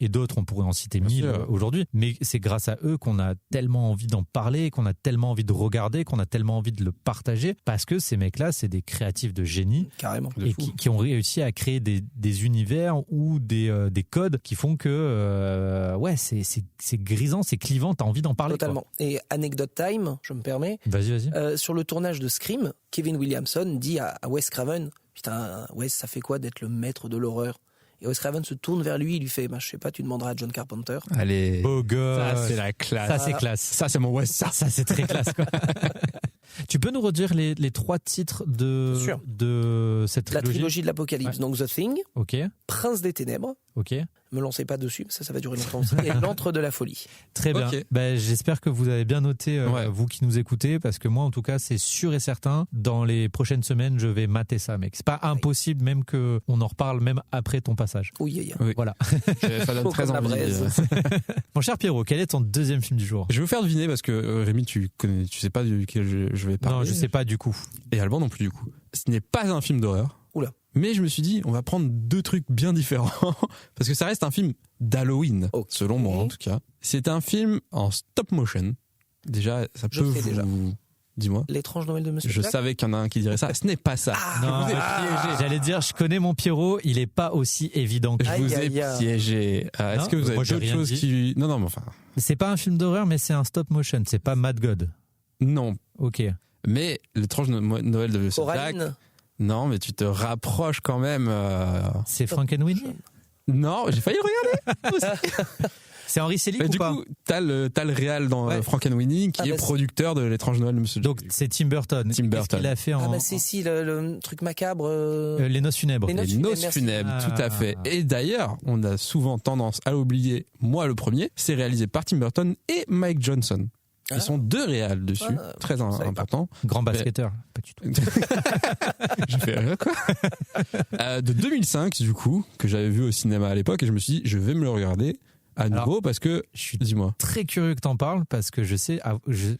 et d'autres, on pourrait en citer Bien 1000 sûr. aujourd'hui, mais c'est grâce à eux qu'on a tellement envie d'en parler, qu'on a tellement envie de regarder, qu'on a tellement envie de le partager, parce que ces mecs-là, c'est des créatifs de génie Carrément. De et fou. qui ont réussi à créer des univers ou des codes qui font que ouais, c'est grisant, c'est clivant, t'as envie d'en parler. Totalement. Et anecdote time, je me permets. Quoi. Vas-y. Sur le tournage de Scream, Kevin Williamson dit à Wes Craven, putain, Wes, ça fait quoi d'être le maître de l'horreur? Et Wes Craven se tourne vers lui, il lui fait, je sais pas, tu demanderas à John Carpenter. Allez, Beau gosse. ça c'est la classe. Ça, c'est classe. Ça c'est mon West. Ça c'est très classe, quoi. Tu peux nous redire les 3 titres Bien sûr. de cette La trilogie? trilogie de l'Apocalypse, Ouais. donc The Thing, Ok, Prince des Ténèbres, ok. me lancez pas dessus, ça va durer longtemps aussi, et L'Antre de la Folie. Très bien. Ok. Ben, j'espère que vous avez bien noté, Ouais. vous qui nous écoutez, parce que moi, en tout cas, c'est sûr et certain, dans les prochaines semaines, je vais mater ça, mec. C'est pas impossible, même qu'on en reparle même après ton passage. Oui, oui. Oui. Voilà. Ça donne Chaud très comme la envie. braise. Mon cher Pierrot, quel est ton deuxième film du jour? Je vais vous faire deviner parce que Rémi, tu sais pas duquel je vais parler. Non, je sais pas du coup. Et Alban non plus du coup. Ce n'est pas un film d'horreur. Oula. Mais je me suis dit, on va prendre 2 trucs bien différents parce que ça reste un film d'Halloween, Ok. selon moi en tout cas. C'est un film en stop motion. Déjà, ça Je peut sais vous... déjà. Dis-moi. L'étrange Noël de Monsieur Je Jack. savais qu'il y en a un qui dirait ça. Ce n'est pas ça. Non, j'allais dire, je connais mon Pierrot, il est pas aussi évident que Je Aïe, vous ai aïe, aïe. piégé. Est-ce Non, que vous avez moi, j'ai d'autres rien choses dit. qui... Non, mais enfin... C'est pas un film d'horreur, mais c'est un stop motion. C'est pas Mad God. Non. Ok. Mais l'étrange Noël de Monsieur Jack... Coraline. Non, mais tu te rapproches quand même. C'est Frankenweenie. Non, j'ai failli le regarder. C'est Henry Selick Mais ou du pas? coup, t'as le réal dans Ouais. Frankenweenie qui Ah, est bah, producteur de l'étrange Noël de Monsieur Jack. Donc c'est Tim Burton. Tim Qu'est-ce Burton. qu'il a fait Ah en bah c'est si, le truc macabre. Les Noces funèbres. Les Les Noces noces funèbres, funèbres, merci. tout à fait. Ah. Et d'ailleurs, on a souvent tendance à l'oublier, moi le premier, c'est réalisé par Tim Burton et Mike Johnson. Ils Ah. sont 2 réals dessus, Ah, très je savais pas. importants. Grand basketteur. Pas du tout. J'ai fait quoi de 2005 du coup, que j'avais vu au cinéma à l'époque, et je me suis dit, je vais me le regarder à nouveau Alors, parce que, Je suis dis-moi. très curieux que t'en parles parce que je sais,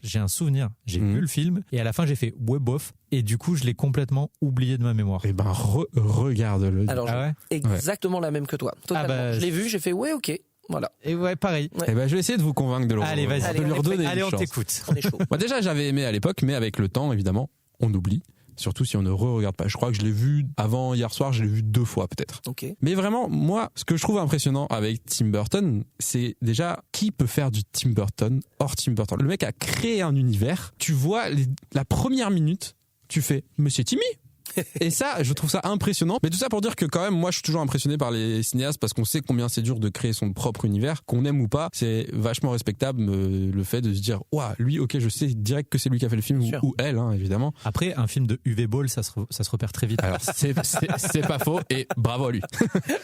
j'ai un souvenir. J'ai Mhm. vu le film et à la fin j'ai fait ouais bof et du coup je l'ai complètement oublié de ma mémoire. Eh ben, regarde-le. Alors, Ah ouais. exactement la même que toi. Totalement. bah, je l'ai vu, j'ai fait ouais, ok. Voilà. Et ouais, pareil. Ouais. Eh ben, je vais essayer de vous convaincre de le Allez, vas-y. de Allez, lui on est redonner prêt. une Allez, on chance. t'écoute. On est chaud. Moi, déjà, j'avais aimé à l'époque, mais avec le temps, évidemment, on oublie. Surtout si on ne re-regarde pas. Je crois que je l'ai vu avant hier soir, je l'ai vu 2 fois peut-être. Ok. Mais vraiment, moi, ce que je trouve impressionnant avec Tim Burton, c'est déjà qui peut faire du Tim Burton hors Tim Burton. Le mec a créé un univers. Tu vois, la première minute, tu fais « Mais c'est Timmy !» Et ça, je trouve ça impressionnant. Mais tout ça pour dire que quand même, moi, je suis toujours impressionné par les cinéastes parce qu'on sait combien c'est dur de créer son propre univers. Qu'on aime ou pas, c'est vachement respectable le fait de se dire « Ouah, lui, ok, je sais direct que c'est lui qui a fait le film Sûr. ou elle, hein, évidemment. » Après, un film de UV Ball, ça se repère très vite. Alors, c'est pas faux et bravo à lui.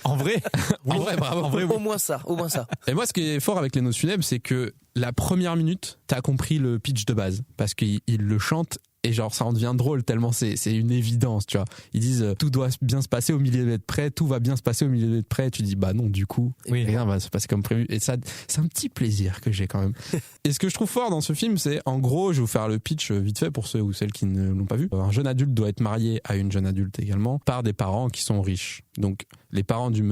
En vrai, En vrai, bravo. En vrai, oui. Au moins ça, au moins ça. Et moi, ce qui est fort avec les noces funèbres, c'est que la première minute, t'as compris le pitch de base. Parce qu'il le chante et genre, ça en devient drôle tellement c'est une évidence, tu vois. Ils disent, tout doit bien se passer au millimètre près, tout va bien se passer au millimètre près. Tu dis, bah non, du coup, Oui. rien va se passer comme prévu. Et ça, c'est un petit plaisir que j'ai quand même. Et ce que je trouve fort dans ce film, c'est, en gros, je vais vous faire le pitch vite fait pour ceux ou celles qui ne l'ont pas vu. Un jeune adulte doit être marié à une jeune adulte également, par des parents qui sont riches. Donc, les parents du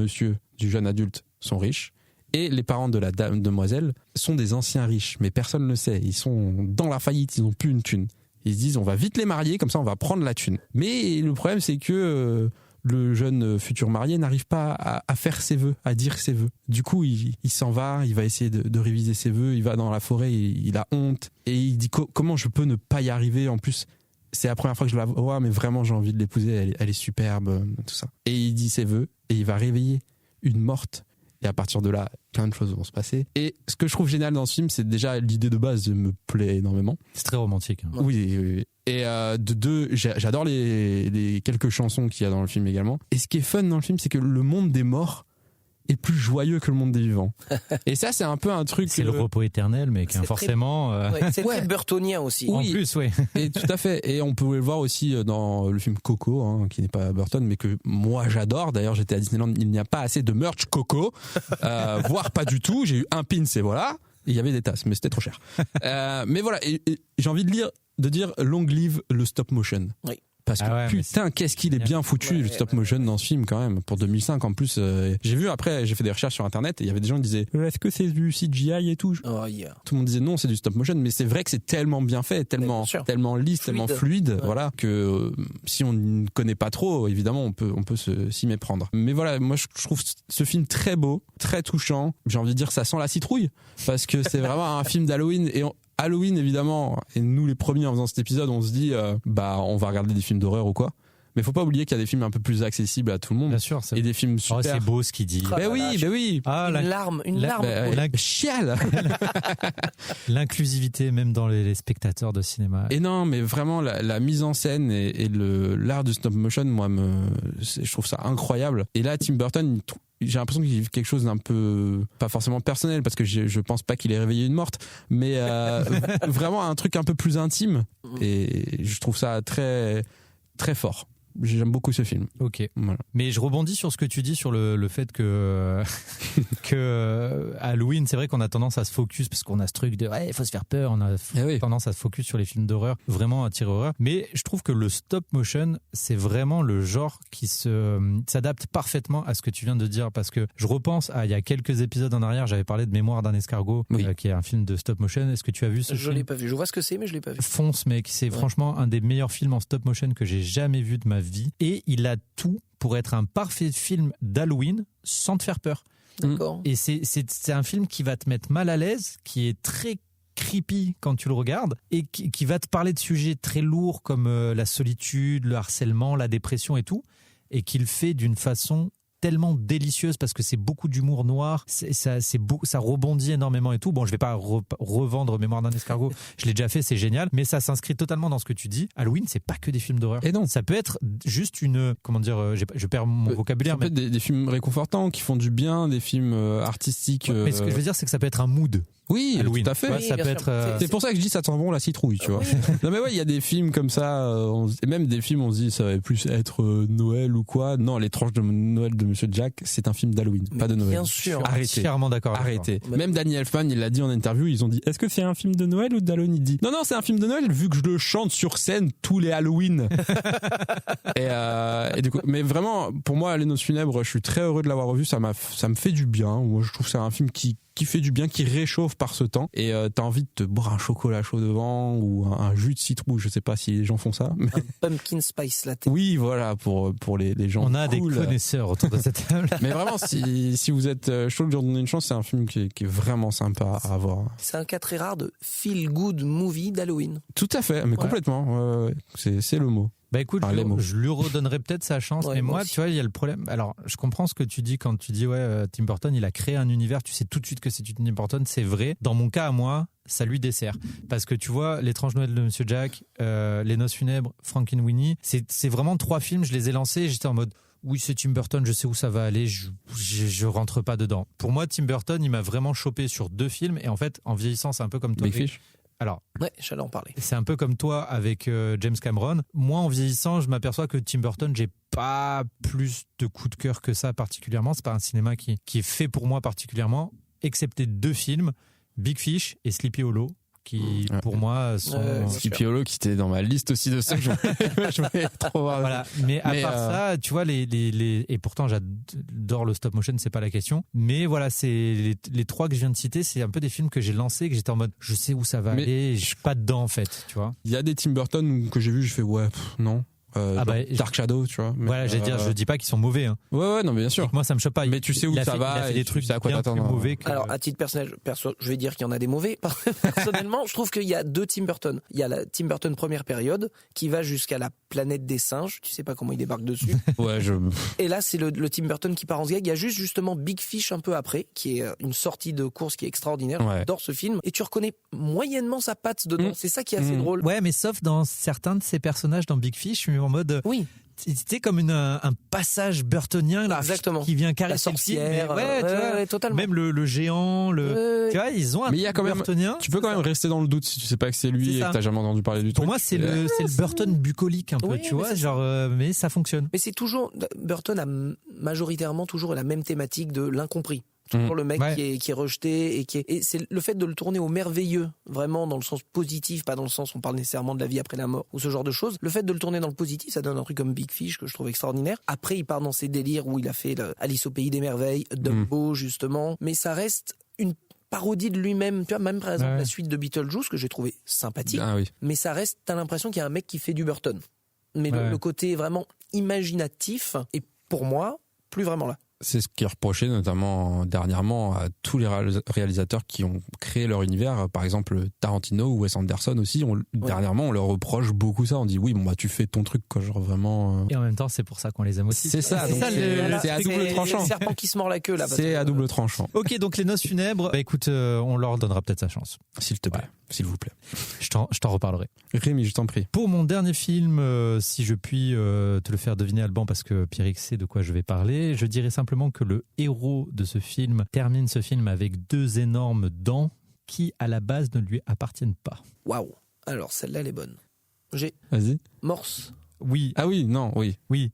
jeune adulte sont riches. Et les parents de la demoiselle sont des anciens riches, mais personne ne le sait. Ils sont dans la faillite, ils n'ont plus une thune. Ils se disent, on va vite les marier, comme ça on va prendre la thune. Mais le problème, c'est que le jeune futur marié n'arrive pas à faire ses vœux, à dire ses vœux. Du coup, il s'en va, il va essayer de réviser ses vœux, il va dans la forêt, il a honte. Et il dit, comment je peux ne pas y arriver? En plus, c'est la première fois que je la vois, mais vraiment j'ai envie de l'épouser, elle est superbe, tout ça. Et il dit ses vœux, et il va réveiller une morte. Et à partir de là, plein de choses vont se passer. Et ce que je trouve génial dans ce film, c'est déjà l'idée de base me plaît énormément. c'est très romantique. Ouais. Oui. Et de deux, j'adore les quelques chansons qu'il y a dans le film également. Et ce qui est fun dans le film, c'est que le monde des morts, est plus joyeux que le monde des vivants. Et ça, c'est un peu un truc. C'est le repos éternel, mais qui forcément. C'est très burtonien aussi. En plus, oui. Et tout à fait. Et on pouvait le voir aussi dans le film Coco, hein, qui n'est pas Burton, mais que moi j'adore. D'ailleurs, j'étais à Disneyland, il n'y a pas assez de merch Coco, voire pas du tout. J'ai eu un pins et voilà. Il y avait des tasses, mais c'était trop cher. Mais voilà, et j'ai envie de dire long live le stop motion. Oui. Parce que putain, qu'est-ce qu'il est bien foutu le stop motion dans ce film quand même. Pour 2005 en plus, j'ai vu après, j'ai fait des recherches sur internet et il y avait des gens qui disaient est-ce que c'est du CGI et tout. Tout le monde disait non, c'est du stop motion, mais c'est vrai que c'est tellement bien fait, tellement lisse, tellement fluide, voilà, que si on ne connaît pas trop, évidemment, on peut s'y méprendre. Mais voilà, moi je trouve ce film très beau, très touchant. J'ai envie de dire que ça sent la citrouille parce que c'est vraiment un film d'Halloween et Halloween évidemment, et nous les premiers en faisant cet épisode, on se dit on va regarder des films d'horreur ou quoi. Mais faut pas oublier qu'il y a des films un peu plus accessibles à tout le monde. Bien sûr, et des films super. Oh, c'est beau ce qu'il dit. Oui. Ah, une larme. Chiale. L'inclusivité même dans les spectateurs de cinéma. Et non, mais vraiment la mise en scène et l'art du stop motion, moi, je trouve ça incroyable. Et là, Tim Burton, j'ai l'impression qu'il vit quelque chose d'un peu, pas forcément personnel, parce que je pense pas qu'il ait réveillé une morte, mais vraiment un truc un peu plus intime. Et je trouve ça très, très fort. J'aime beaucoup ce film. Ok. Voilà. Mais je rebondis sur ce que tu dis sur le fait que Halloween, c'est vrai qu'on a tendance à se focus parce qu'on a ce truc de il faut se faire peur. On a tendance à se focus sur les films d'horreur, vraiment à tirer horreur. Mais je trouve que le stop motion, c'est vraiment le genre qui s'adapte parfaitement à ce que tu viens de dire, parce que je repense à il y a quelques épisodes en arrière, j'avais parlé de Mémoire d'un escargot, qui est un film de stop motion. Est-ce que tu as vu ce film ? Je l'ai pas vu. Je vois ce que c'est, mais je l'ai pas vu. Fonce, mec, c'est franchement un des meilleurs films en stop motion que j'ai jamais vu de ma vie. Et il a tout pour être un parfait film d'Halloween sans te faire peur. D'accord. Et c'est un film qui va te mettre mal à l'aise, qui est très creepy quand tu le regardes et qui va te parler de sujets très lourds comme la solitude, le harcèlement, la dépression et tout, et qu'il fait d'une façon tellement délicieuse parce que c'est beaucoup d'humour noir, ça rebondit énormément et tout. Bon, je vais pas revendre Mémoire d'un escargot, je l'ai déjà fait, c'est génial, mais ça s'inscrit totalement dans ce que tu dis. Halloween, c'est pas que des films d'horreur. Et non, ça peut être juste je perds mon vocabulaire, mais des films réconfortants qui font du bien, des films artistiques. Mais ce que je veux dire, c'est que ça peut être un mood. Oui, Halloween. Tout à fait. Ouais, ça peut être. C'est pour ça que je dis ça sent bon la citrouille, tu vois. Non mais il y a des films comme ça, et même des films on se dit ça va plus être Noël ou quoi. Non, Les Tranches de Noël de Monsieur Jack, c'est un film d'Halloween, pas de Noël. Bien sûr. Arrêtez. Entièrement d'accord. Arrêtez. Même Danny Elfman, il l'a dit en interview, ils ont dit est-ce que c'est un film de Noël ou d'Halloween ? Il dit non, c'est un film de Noël vu que je le chante sur scène tous les Halloween. et du coup, mais vraiment, pour moi, Les Noces funèbres, je suis très heureux de l'avoir revu. Ça me fait du bien. Moi, je trouve que c'est un film qui fait du bien, qui réchauffe par ce temps, et t'as envie de te boire un chocolat chaud devant ou un jus de citrouille, je sais pas si les gens font ça. Mais... Un pumpkin spice latte. Oui, voilà, pour les gens. On a cool. Des connaisseurs autour de cette table. Mais vraiment, si vous êtes chaud de lui donner une chance, c'est un film qui est vraiment sympa à voir. C'est un cas très rare de feel good movie d'Halloween. Tout à fait, mais complètement. C'est le mot. Bah écoute, je lui redonnerai peut-être sa chance, mais moi, tu vois, il y a le problème. Alors, je comprends ce que tu dis quand tu dis Tim Burton, il a créé un univers, tu sais tout de suite que c'est Tim Burton, c'est vrai. Dans mon cas à moi, ça lui dessert. Parce que tu vois, L'étrange Noël de Monsieur Jack, Les Noces funèbres, Frankenweenie, c'est vraiment 3 films, je les ai lancés et j'étais en mode oui, c'est Tim Burton, je sais où ça va aller, je rentre pas dedans. Pour moi, Tim Burton, il m'a vraiment chopé sur 2 films, et en fait, en vieillissant, c'est un peu comme toi. Big Fish. Alors, j'allais en parler. C'est un peu comme toi avec James Cameron. Moi, en vieillissant, je m'aperçois que Tim Burton, j'ai pas plus de coup de cœur que ça particulièrement. C'est pas un cinéma qui est fait pour moi particulièrement, excepté 2 films, Big Fish et Sleepy Hollow, qui pour moi sont... Sleepy Hollow qui était dans ma liste aussi de ceux que je voulais trop voir. Voilà. Mais à part ça, tu vois, et pourtant j'adore le stop motion, c'est pas la question, mais voilà, c'est les 3 que je viens de citer, c'est un peu des films que j'ai lancés, que j'étais en mode je sais où ça va aller, je suis pas dedans en fait, tu vois. Il y a des Tim Burton que j'ai vu, je fais non. Dark Shadow, tu vois. Mais, voilà, je dis pas qu'ils sont mauvais. Hein. Ouais, non, mais bien sûr. Moi, ça me choque pas. Mais tu sais où ça va. Il a fait des trucs à quoi bien plus mauvais. Alors, à titre personnel, je vais dire qu'il y en a des mauvais. Personnellement, je trouve qu'il y a 2 Tim Burton. Il y a la Tim Burton première période qui va jusqu'à la planète des singes. Tu sais pas comment il débarque dessus. Et là, c'est le Tim Burton qui part en gag. Il y a justement Big Fish un peu après, qui est une sortie de course qui est extraordinaire. J'adore ce film. Et tu reconnais moyennement sa patte dedans. C'est ça qui est assez drôle. Ouais, mais sauf dans certains de ces personnages dans Big Fish, je suis en mode. Oui. c'était comme un passage burtonien là, Exactement. qui vient La caresser le film. sorcière, Ouais, tu vois, totalement. même le géant, tu vois, ils ont un Mais il y a truc quand même- burtonien. Tu peux quand même rester dans le doute si tu sais pas que c'est lui C'est et ça. que t'as jamais entendu parler du Pour truc. moi, c'est le Burton bucolique un peu, Oui, tu mais vois, c'est genre, mais ça fonctionne. Mais c'est toujours, Burton a majoritairement toujours la même thématique de l'incompris. Toujours le mec Ouais. qui est rejeté et c'est le fait de le tourner au merveilleux, vraiment dans le sens positif, pas dans le sens où on parle nécessairement de la vie après la mort ou ce genre de choses. Le fait de le tourner dans le positif, ça donne un truc comme Big Fish que je trouve extraordinaire. Après, il part dans ses délires où il a fait Alice au pays des merveilles, Dumbo justement, mais ça reste une parodie de lui-même. Tu vois, même par exemple Ouais. la suite de Beetlejuice que j'ai trouvé sympathique, Ah oui. mais ça reste, t'as l'impression qu'il y a un mec qui fait du Burton. Mais Ouais. le côté vraiment imaginatif est pour moi plus vraiment là. C'est ce qui est reproché notamment dernièrement à tous les réalisateurs qui ont créé leur univers. Par exemple, Tarantino ou Wes Anderson aussi. Dernièrement, on leur reproche beaucoup ça. On dit oui, bon bah tu fais ton truc quoi, genre vraiment. Et en même temps, c'est pour ça qu'on les aime aussi. C'est ça. donc c'est à double tranchant. C'est le serpent qui se mord la queue là. parce C'est que, à double tranchant. Ok, donc les noces funèbres, bah écoute, on leur donnera peut-être sa chance. S'il te plaît, s'il vous plaît. Je t'en reparlerai. Rémi, je t'en prie. Pour mon dernier film, si je puis te le faire deviner, Alban, parce que Pierrick sait de quoi je vais parler, je dirais simplement que le héros de ce film termine ce film avec 2 énormes dents qui, à la base, ne lui appartiennent pas. Waouh. Alors celle-là elle est bonne. J'ai Vas-y. Morse. Oui, Ah oui, non, oui. oui,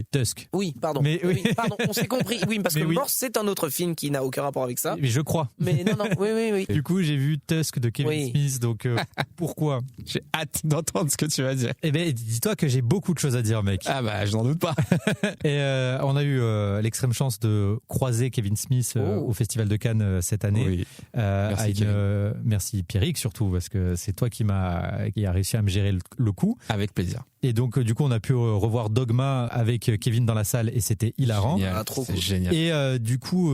Tusk. Oui, pardon. Mais oui. Pardon, on s'est compris. Oui, parce Mais que oui. Morse c'est un autre film qui n'a aucun rapport avec ça. Mais je crois. Mais non, oui. Du coup, j'ai vu Tusk de Kevin Oui. Smith, donc pourquoi? J'ai hâte d'entendre ce que tu vas dire. Eh ben, dis-toi que j'ai beaucoup de choses à dire, mec. Ah bah, je n'en doute pas. Et on a eu l'extrême chance de croiser Kevin Smith au Festival de Cannes cette année. Oui. Merci, Merci, merci Pierrick surtout, parce que c'est toi qui a réussi à me gérer le coup. Avec plaisir. Et donc du coup on a pu revoir Dogma avec Kevin dans la salle et c'était hilarant. Génial. Ah, trop C'est cool. génial. Et du coup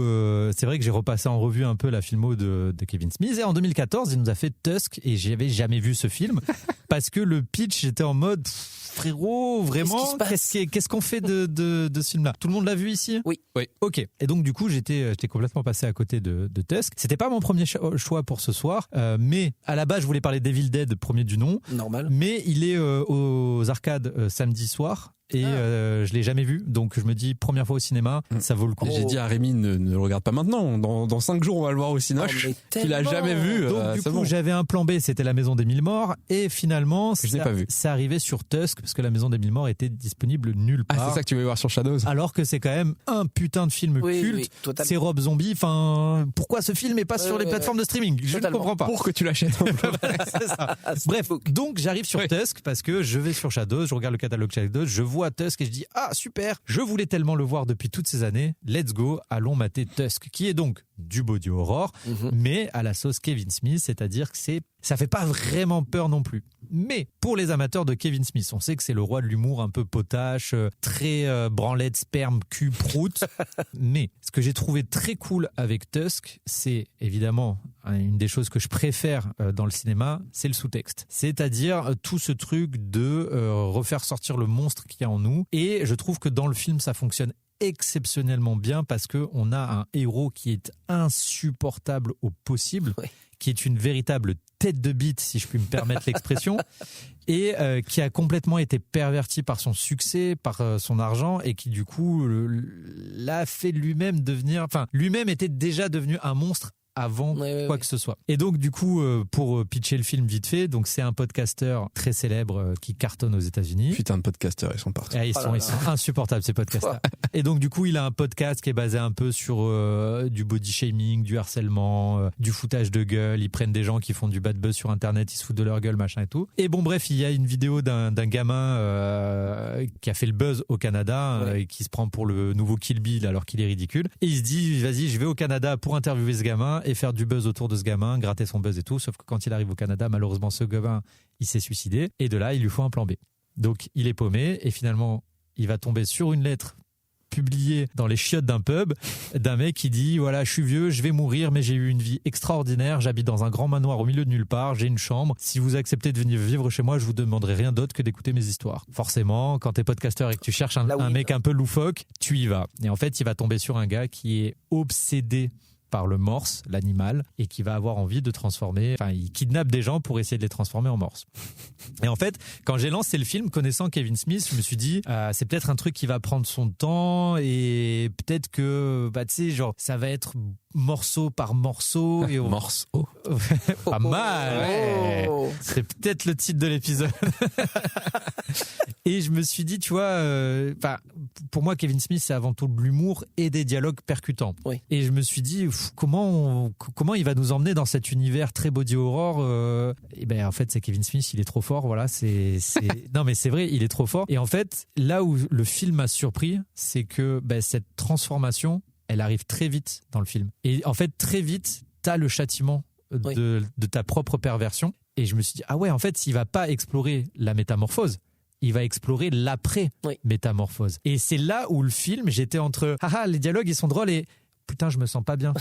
c'est vrai que j'ai repassé en revue un peu la filmo de Kevin Smith et en 2014 il nous a fait Tusk et j'avais jamais vu ce film parce que le pitch j'étais en mode frérot vraiment Qu'est-ce qui se passe qu'est-ce qu'on fait de ce film là? Tout le monde l'a vu ici? Oui. Ok. Et donc du coup j'étais complètement passé à côté de Tusk. C'était pas mon premier choix pour ce soir, mais à la base je voulais parler d'Evil Dead, premier du nom. Normal. Mais il est aux arcades samedi soir et je l'ai jamais vu, donc je me dis première fois au cinéma, ça vaut le coup. J'ai dit à Rémi ne le regarde pas maintenant. Dans 5 jours on va le voir au Cinoche. Oh, mais Qu'il a tellement. jamais vu. Donc du c'est coup bon. j'avais un plan B, c'était La Maison des Mille Morts et finalement Je n'ai pas vu. ça arrivait sur Tusk parce que La Maison des Mille Morts était disponible nulle Ah, part. c'est ça que tu veux voir sur Shadows. Alors que c'est quand même un putain de film Oui, culte. oui, totalement. C'est Rob Zombie. Enfin, pourquoi ce film est pas sur les plateformes de streaming? Je ne Totalement. comprends pas. Pour que tu l'achètes. C'est ça. Bref, donc j'arrive sur Tusk parce que je vais sur Shadows, je regarde le catalogue Shadows, je vois Tusk et je dis ah super, je voulais tellement le voir depuis toutes ces années, let's go, allons mater Tusk, qui est donc du body horror, mais à la sauce Kevin Smith, c'est-à-dire que ça fait pas vraiment peur non plus. Mais pour les amateurs de Kevin Smith, on sait que c'est le roi de l'humour un peu potache, très branlette, sperme, cul, prout. Mais ce que j'ai trouvé très cool avec Tusk, c'est évidemment une des choses que je préfère dans le cinéma, c'est le sous-texte. C'est-à-dire tout ce truc de refaire sortir le monstre qu'il y a en nous. Et je trouve que dans le film, ça fonctionne exceptionnellement bien parce que on a un héros qui est insupportable au possible, qui est une véritable tête de bite, si je puis me permettre l'expression, et qui a complètement été perverti par son succès, par son argent, et qui du coup l'a fait lui-même devenir... Enfin, lui-même était déjà devenu un monstre avant quoi que ce soit. Et donc du coup, pour pitcher le film vite fait, donc c'est un podcasteur très célèbre qui cartonne aux États-Unis. Putain de podcasteurs, ils sont partout. Ils sont insupportables ces podcasteurs. Et donc du coup, il a un podcast qui est basé un peu sur du body shaming, du harcèlement, du foutage de gueule. Ils prennent des gens qui font du bad buzz sur internet, ils se foutent de leur gueule, machin et tout. Et bon bref, il y a une vidéo d'un gamin qui a fait le buzz au Canada et qui se prend pour le nouveau Kill Bill alors qu'il est ridicule. Et il se dit vas-y, je vais au Canada pour interviewer ce gamin et faire du buzz autour de ce gamin, gratter son buzz et tout. Sauf que quand il arrive au Canada, malheureusement, ce gamin, il s'est suicidé. Et de là, il lui faut un plan B. Donc, il est paumé et finalement, il va tomber sur une lettre publiée dans les chiottes d'un pub d'un mec qui dit voilà, je suis vieux, je vais mourir, mais j'ai eu une vie extraordinaire, j'habite dans un grand manoir au milieu de nulle part, j'ai une chambre, si vous acceptez de venir vivre chez moi, je vous demanderai rien d'autre que d'écouter mes histoires. Forcément, quand t'es podcasteur et que tu cherches un mec un peu loufoque, tu y vas. Et en fait, il va tomber sur un gars qui est obsédé par le morse, l'animal, et qui va avoir envie de transformer, enfin, il kidnappe des gens pour essayer de les transformer en morse. Et en fait, quand j'ai lancé le film, connaissant Kevin Smith, je me suis dit, c'est peut-être un truc qui va prendre son temps, et peut-être que, tu sais, genre, ça va être morceau par morceau. Et morceau. Pas mal. Ouais. C'est peut-être le titre de l'épisode. Et je me suis dit, tu vois, pour moi, Kevin Smith, c'est avant tout de l'humour et des dialogues percutants. Oui. Et je me suis dit, comment il va nous emmener dans cet univers très body horror Et ben en fait, c'est Kevin Smith, il est trop fort. Voilà, non mais c'est vrai, il est trop fort. Et en fait, là où le film m'a surpris, c'est que cette transformation, elle arrive très vite dans le film. Et en fait, très vite, t'as le châtiment de ta propre perversion. Et je me suis dit, ah ouais, en fait, il va pas explorer la métamorphose. Il va explorer l'après-métamorphose. Et c'est là où le film, j'étais entre les dialogues ils sont drôles et putain, je me sens pas bien.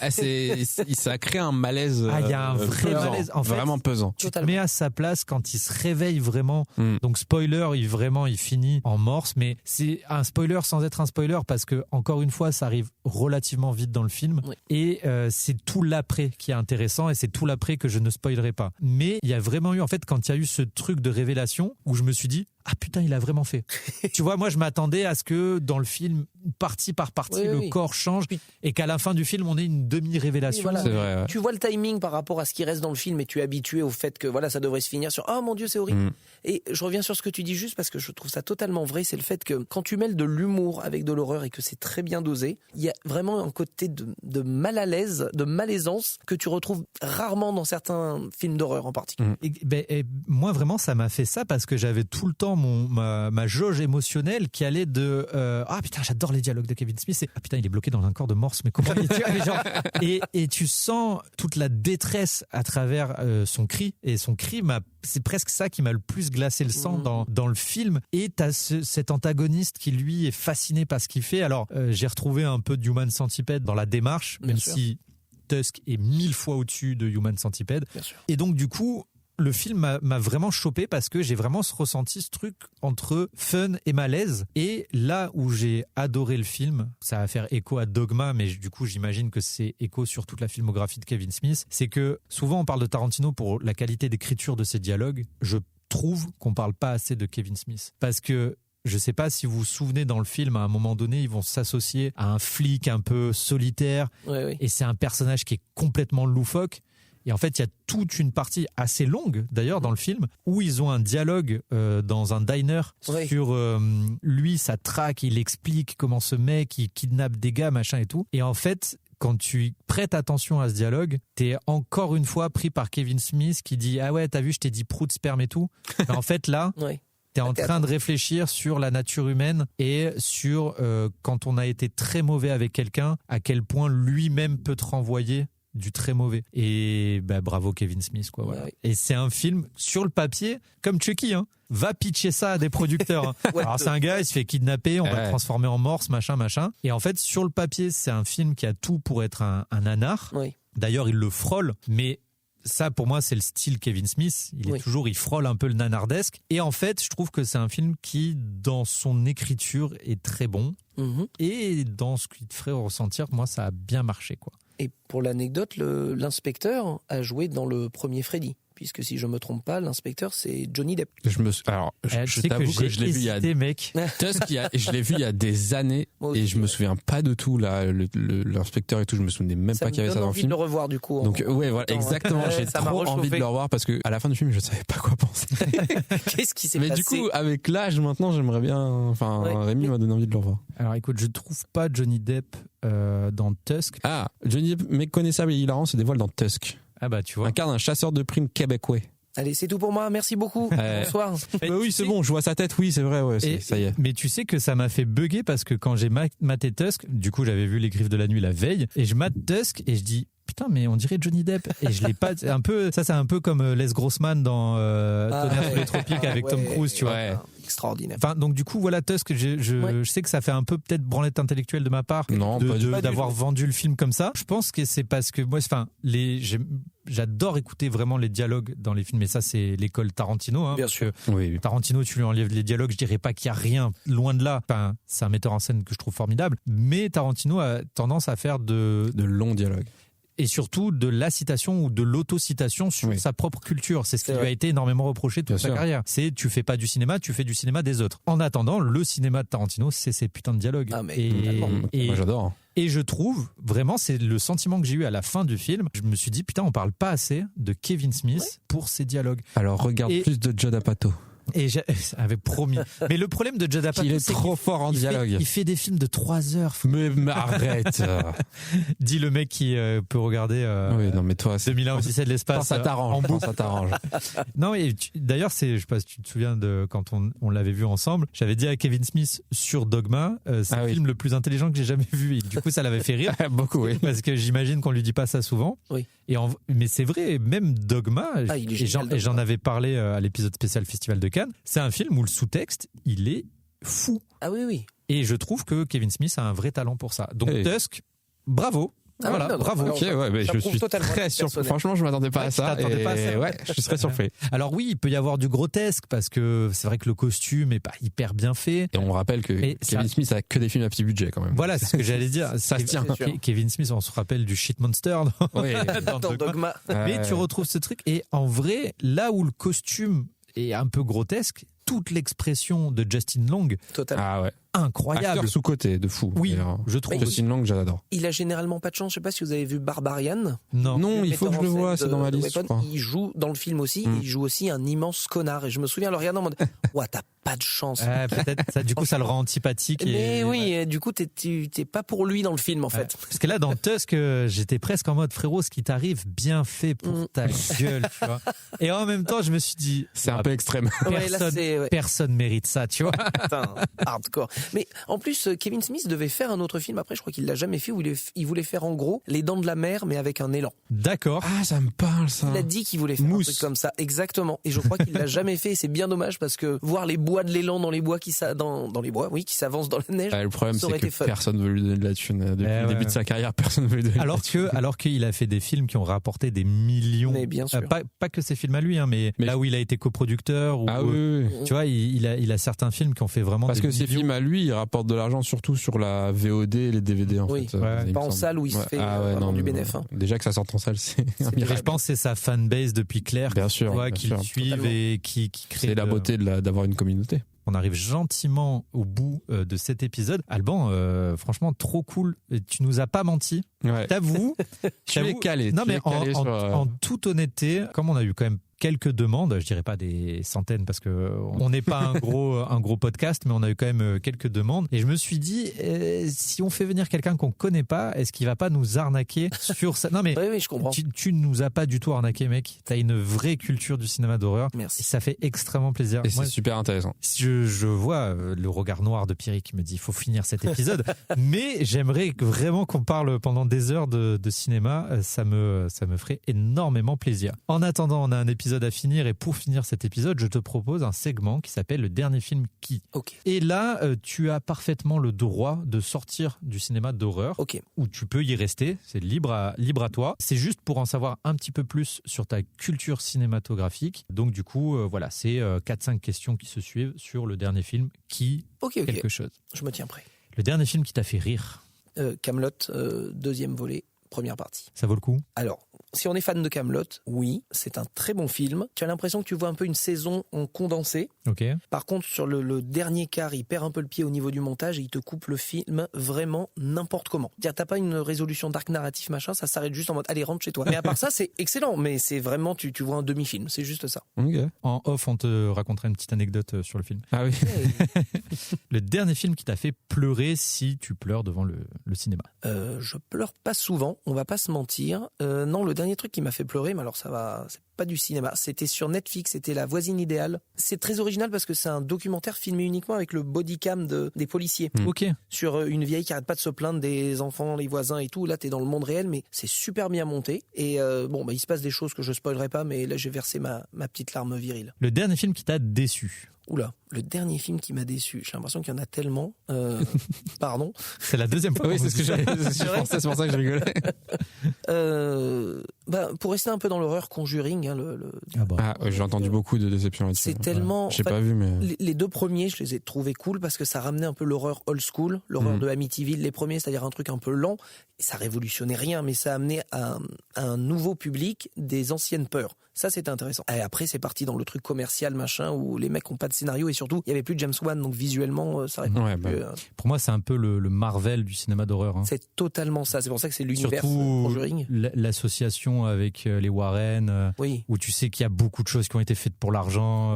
Ça crée un malaise. Il y a un vrai malaise. En fait, vraiment pesant. Tu te mets à sa place quand il se réveille vraiment. Donc spoiler, il finit en morse, mais c'est un spoiler sans être un spoiler parce que encore une fois, ça arrive relativement vite dans le film et c'est tout l'après qui est intéressant et c'est tout l'après que je ne spoilerai pas. Mais il y a vraiment eu, en fait, quand il y a eu ce truc de révélation où je me suis dit, ah putain, il a vraiment fait. Tu vois, moi je m'attendais à ce que dans le film, partie par partie, le corps change et qu'à la fin du film, on ait une demi-révélation. Voilà. C'est vrai, Tu vois le timing par rapport à ce qui reste dans le film et tu es habitué au fait que ça devrait se finir sur « Oh mon Dieu, c'est horrible ». Et je reviens sur ce que tu dis juste parce que je trouve ça totalement vrai, c'est le fait que quand tu mêles de l'humour avec de l'horreur et que c'est très bien dosé, il y a vraiment un côté de mal à l'aise, de malaisance que tu retrouves rarement dans certains films d'horreur en particulier. Et moi vraiment ça m'a fait ça parce que j'avais tout le temps ma jauge émotionnelle qui allait de ah putain j'adore les dialogues de Kevin Smith et ah putain il est bloqué dans un corps de morse mais comment il est genre et tu sens toute la détresse à travers son cri et son cri c'est presque ça qui m'a le plus glacé le sang dans le film. Et t'as cet antagoniste qui lui est fasciné par ce qu'il fait. Alors j'ai retrouvé un peu de Human Centipede dans la démarche, même si Tusk est 1000 fois au-dessus de Human Centipede. Et donc du coup le film m'a vraiment chopé parce que j'ai vraiment ressenti ce truc entre fun et malaise. Et là où j'ai adoré le film, ça va faire écho à Dogma, mais du coup j'imagine que c'est écho sur toute la filmographie de Kevin Smith, c'est que souvent on parle de Tarantino pour la qualité d'écriture de ses dialogues. Je trouve qu'on parle pas assez de Kevin Smith. Parce que je sais pas si vous vous souvenez dans le film, à un moment donné, ils vont s'associer à un flic un peu solitaire. Et c'est un personnage qui est complètement loufoque. Et en fait, il y a toute une partie assez longue, d'ailleurs, dans le film, où ils ont un dialogue dans un diner sur lui, sa traque, il explique comment ce mec, il kidnappe des gars, machin et tout. Et en fait, quand tu prêtes attention à ce dialogue, t'es encore une fois pris par Kevin Smith qui dit « Ah ouais, t'as vu, je t'ai dit prout, sperme et tout. » Mais en fait, là... T'es en train de réfléchir sur la nature humaine et sur quand on a été très mauvais avec quelqu'un, à quel point lui-même peut te renvoyer du très mauvais. Et bravo Kevin Smith, quoi. Voilà. Et c'est un film sur le papier comme Chucky, hein. Va pitcher ça à des producteurs. Hein. Alors c'est un gars, il se fait kidnapper, on va le transformer en morse, machin. Et en fait, sur le papier, c'est un film qui a tout pour être un nanar. D'ailleurs, il le frôle, mais ça, pour moi, c'est le style Kevin Smith. Il frôle un peu le nanardesque. Et en fait, je trouve que c'est un film qui, dans son écriture, est très bon. Et dans ce qu'il te ferait ressentir, moi, ça a bien marché, quoi. Et pour l'anecdote, l'inspecteur a joué dans le premier Freddy. Puisque si je me trompe pas, l'inspecteur c'est Johnny Depp. Je t'avoue que je l'ai vu il y a Tusk, je l'ai vu il y a des années et je me souviens pas de tout là, l'inspecteur et tout, je me souvenais même pas qu'il y avait ça dans le film. J'ai envie de le revoir du coup. Donc voilà, exactement, j'ai trop envie de le revoir parce que à la fin du film, je savais pas quoi penser. Qu'est-ce qui s'est passé? Mais du coup, avec l'âge maintenant, j'aimerais bien Rémi m'a donné envie de le revoir. Alors écoute, je trouve pas Johnny Depp dans Tusk. Ah, Johnny Depp méconnaissable et hilarant se dévoile dans Tusk. Ah bah tu vois. Incarne un chasseur de primes québécois. Allez, c'est tout pour moi. Merci beaucoup. Bonsoir. Oui, c'est bon, je vois sa tête. Oui, c'est vrai. Ça y est. Mais tu sais que ça m'a fait bugger parce que quand j'ai maté Tusk, du coup, j'avais vu Les Griffes de la Nuit la veille et je mate Tusk et je dis putain, mais on dirait Johnny Depp. Et je l'ai pas. C'est un peu comme Les Grossman dans Tonnerre sous les tropiques avec Tom Cruise, tu vois. Ouais. Extraordinaire. Enfin, donc du coup, voilà, Tusk, je sais que ça fait un peu peut-être branlette intellectuelle de ma part Non, pas du tout. d'avoir vendu le film comme ça. Je pense que c'est parce que moi, j'adore écouter vraiment les dialogues dans les films, et ça, c'est l'école Tarantino. Hein, Bien sûr. Oui. Tarantino, tu lui enlèves les dialogues, je dirais pas qu'il y a rien, loin de là. Enfin, c'est un metteur en scène que je trouve formidable, mais Tarantino a tendance à faire de longs dialogues. Et surtout de la citation ou de l'autocitation sur sa propre culture. C'est ce qui lui a été énormément reproché toute sa carrière. C'est tu fais pas du cinéma, tu fais du cinéma des autres. En attendant, le cinéma de Tarantino, c'est ces putains de dialogues. Ah, mais moi j'adore. Et je trouve, vraiment, c'est le sentiment que j'ai eu à la fin du film. Je me suis dit, putain, on parle pas assez de Kevin Smith pour ses dialogues. Alors regarde plus de Judd Apatow. Et j'avais promis. Mais le problème de Judd Apatow, il est trop fort en dialogue. Il fait des films de 3 heures. Mais arrête. Dit le mec qui peut regarder oui, non, mais toi, 2001 Odyssée de l'espace. Ça t'arrange. Ça t'arrange. Non, et d'ailleurs, je sais pas si tu te souviens de quand on l'avait vu ensemble. J'avais dit à Kevin Smith sur Dogma, c'est le film le plus intelligent que j'ai jamais vu. Et du coup, ça l'avait fait rire. Beaucoup, oui. Parce que j'imagine qu'on lui dit pas ça souvent. Oui. Mais c'est vrai, même Dogma, et j'en avais parlé à l'épisode spécial Festival de Cannes, c'est un film où le sous-texte, il est fou. Ah oui. Et je trouve que Kevin Smith a un vrai talent pour ça. Donc Tusk, bravo. Bravo. Ok, mais je suis très surpris. Franchement, je m'attendais pas à ça. Je suis très surpris. Alors oui, il peut y avoir du grotesque parce que c'est vrai que le costume est pas hyper bien fait. Et on rappelle que Kevin Smith a que des films à petit budget quand même. Voilà, c'est ce que j'allais dire. Ça se tient. Kevin Smith, on se rappelle du Shit Monster dans Dogma. Mais tu retrouves ce truc. Et en vrai, là où le costume est un peu grotesque, toute l'expression de Justin Long, totalement. Incroyable. Acteur sous-côté de fou. Oui, je trouve. Justin Long, j'adore. Il a généralement pas de chance. Je sais pas si vous avez vu Barbarian. Non, il faut que je le vois, c'est dans ma liste. Il joue dans le film aussi. Il joue aussi un immense connard. Et je me souviens le regardant en mode, t'as pas de chance. Peut-être. Ça, du coup, ça le rend antipathique. Mais oui, du coup, t'es pas pour lui dans le film en fait. Parce que là, dans Tusk, j'étais presque en mode frérot, ce qui t'arrive, bien fait pour ta gueule, tu vois. Et en même temps, je me suis dit, c'est un peu extrême. Personne mérite ça, tu vois. Putain, hardcore. Mais en plus, Kevin Smith devait faire un autre film après, je crois qu'il l'a jamais fait, où il voulait faire en gros Les Dents de la Mer, mais avec un élan. D'accord. Ah, ça me parle ça. Il a dit qu'il voulait faire un truc comme ça, exactement. Et je crois qu'il l'a jamais fait. Et c'est bien dommage parce que voir les bois de l'élan dans les bois qui s'avancent dans la neige. Le problème, c'est que personne veut lui donner de la thune depuis le début de sa carrière. Personne veut lui donner. Alors qu'il a fait des films qui ont rapporté des millions. Mais bien sûr. Pas que ses films à lui, hein, mais là où il a été coproducteur. Tu vois, il a certains films qui ont fait vraiment. Parce que ces films à lui, ils rapportent de l'argent surtout sur la VOD et les DVD en fait. Pas en salle où il se fait du bénéfice. Déjà que ça sorte en salle, c'est. Je pense que c'est sa fanbase depuis Claire. Bien sûr. Qui le suivent et qui crée. C'est la beauté d'avoir une communauté. On arrive gentiment au bout de cet épisode. Alban, franchement, trop cool. Tu nous as pas menti. T'avoue. Tu es calé. Non, mais en toute honnêteté, comme on a eu quand même quelques demandes, je dirais pas des centaines parce que on n'est pas un gros podcast, mais on a eu quand même quelques demandes. Et je me suis dit, si on fait venir quelqu'un qu'on connaît pas, est-ce qu'il va pas nous arnaquer sur ça? Non mais oui, je comprends. Tu nous as pas du tout arnaqué, mec. T'as une vraie culture du cinéma d'horreur. Merci. Et ça fait extrêmement plaisir. Et c'est super intéressant. Je vois le regard noir de Pierrick qui me dit, il faut finir cet épisode. Mais j'aimerais vraiment qu'on parle pendant des heures de cinéma. Ça me ferait énormément plaisir. En attendant, on a un épisode à finir, et pour finir cet épisode, je te propose un segment qui s'appelle le dernier film qui. Et là, tu as parfaitement le droit de sortir du cinéma d'horreur, ou tu peux y rester, c'est libre à toi. C'est juste pour en savoir un petit peu plus sur ta culture cinématographique. Donc du coup, voilà, c'est 4-5 questions qui se suivent sur le dernier film qui quelque chose. Je me tiens prêt. Le dernier film qui t'a fait rire. Kaamelott, deuxième volet, première partie. Ça vaut le coup? Alors, si on est fan de Kaamelott, oui, c'est un très bon film. Tu as l'impression que tu vois un peu une saison en condensé. Par contre, sur le dernier quart, il perd un peu le pied au niveau du montage et il te coupe le film vraiment n'importe comment. C'est-à-dire, t'as pas une résolution d'arc narratif, machin, ça s'arrête juste en mode, allez, rentre chez toi. Mais à part ça, c'est excellent, mais c'est vraiment, tu vois un demi-film, c'est juste ça. En off, on te racontera une petite anecdote sur le film. Ah oui. Le dernier film qui t'a fait pleurer, si tu pleures devant le cinéma. Je pleure pas souvent, on va pas se mentir. Non, le dernier dernier truc qui m'a fait pleurer, mais alors ça va, c'est pas du cinéma. C'était sur Netflix, c'était La voisine idéale. C'est très original parce que c'est un documentaire filmé uniquement avec le bodycam des policiers. Ok. Sur une vieille qui arrête pas de se plaindre des enfants, les voisins et tout. Là, t'es dans le monde réel, mais c'est super bien monté. Et il se passe des choses que je spoilerai pas, mais là, j'ai versé ma petite larme virile. Le dernier film qui t'a déçu? Oula, le dernier film qui m'a déçu. J'ai l'impression qu'il y en a tellement. Pardon. C'est la deuxième fois. Oui, c'est ce que j'ai pensé, c'est pour ça que je rigolais. Pour rester un peu dans l'horreur, Conjuring. J'ai entendu beaucoup de déceptions là-dessus. C'est tellement. J'ai pas vu, mais. Les deux premiers, je les ai trouvés cool parce que ça ramenait un peu l'horreur old school, l'horreur de Amityville. Les premiers, c'est-à-dire un truc un peu lent. Ça révolutionnait rien, mais ça amenait à un nouveau public des anciennes peurs. Ça, c'était intéressant. Et après, c'est parti dans le truc commercial, machin, où les mecs ont pas de scénario et surtout, il y avait plus de James Wan, donc visuellement, ça répond plus. Pour moi, c'est un peu le Marvel du cinéma d'horreur. Hein. C'est totalement ça. C'est pour ça que c'est l'univers surtout Conjuring. L'association avec les Warren, où tu sais qu'il y a beaucoup de choses qui ont été faites pour l'argent.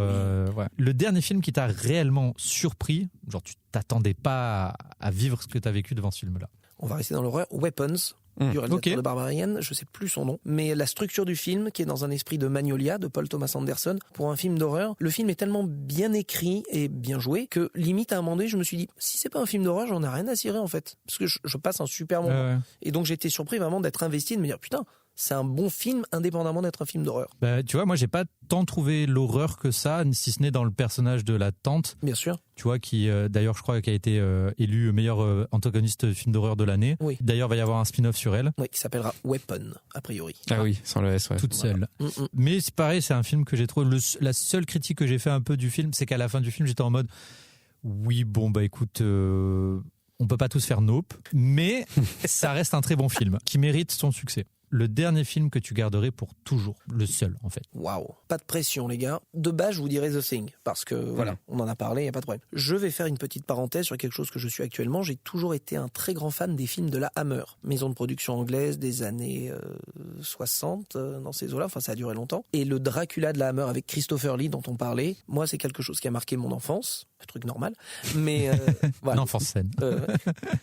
Ouais. Le dernier film qui t'a réellement surpris, genre tu t'attendais pas à vivre ce que t'as vécu devant ce film-là. On va rester dans l'horreur. Weapons. Du réalisateur de Barbarian, je sais plus son nom, mais la structure du film, qui est dans un esprit de Magnolia, de Paul Thomas Anderson, pour un film d'horreur, le film est tellement bien écrit et bien joué que limite à un moment donné, je me suis dit, si c'est pas un film d'horreur, j'en ai rien à cirer en fait, parce que je passe un super moment. Et donc j'ai été surpris vraiment d'être investi, de me dire putain, c'est un bon film indépendamment d'être un film d'horreur. Tu vois, moi j'ai pas tant trouvé l'horreur que ça, si ce n'est dans le personnage de la tante. Bien sûr. Tu vois, qui d'ailleurs je crois qui a été élu meilleur antagoniste film d'horreur de l'année. Oui. D'ailleurs, il va y avoir un spin-off sur elle. Oui, qui s'appellera Weapon, a priori. Ah oui, sans le S, ouais. Toute seule. Mais c'est pareil, c'est un film que j'ai trouvé... La seule critique que j'ai fait un peu du film, c'est qu'à la fin du film, j'étais en mode... Oui, bon, écoute... on peut pas tous faire Nope, mais ça reste un très bon film qui mérite son succès. Le dernier film que tu garderais pour toujours, le seul en fait. Waouh, pas de pression les gars. De base, je vous dirais The Thing, parce que voilà, on en a parlé, il n'y a pas de problème. Je vais faire une petite parenthèse sur quelque chose que je suis actuellement. J'ai toujours été un très grand fan des films de la Hammer, maison de production anglaise des années 60, dans ces eaux-là, enfin ça a duré longtemps. Et le Dracula de la Hammer avec Christopher Lee dont on parlait, moi c'est quelque chose qui a marqué mon enfance, un truc normal, mais voilà. L'enfance saine.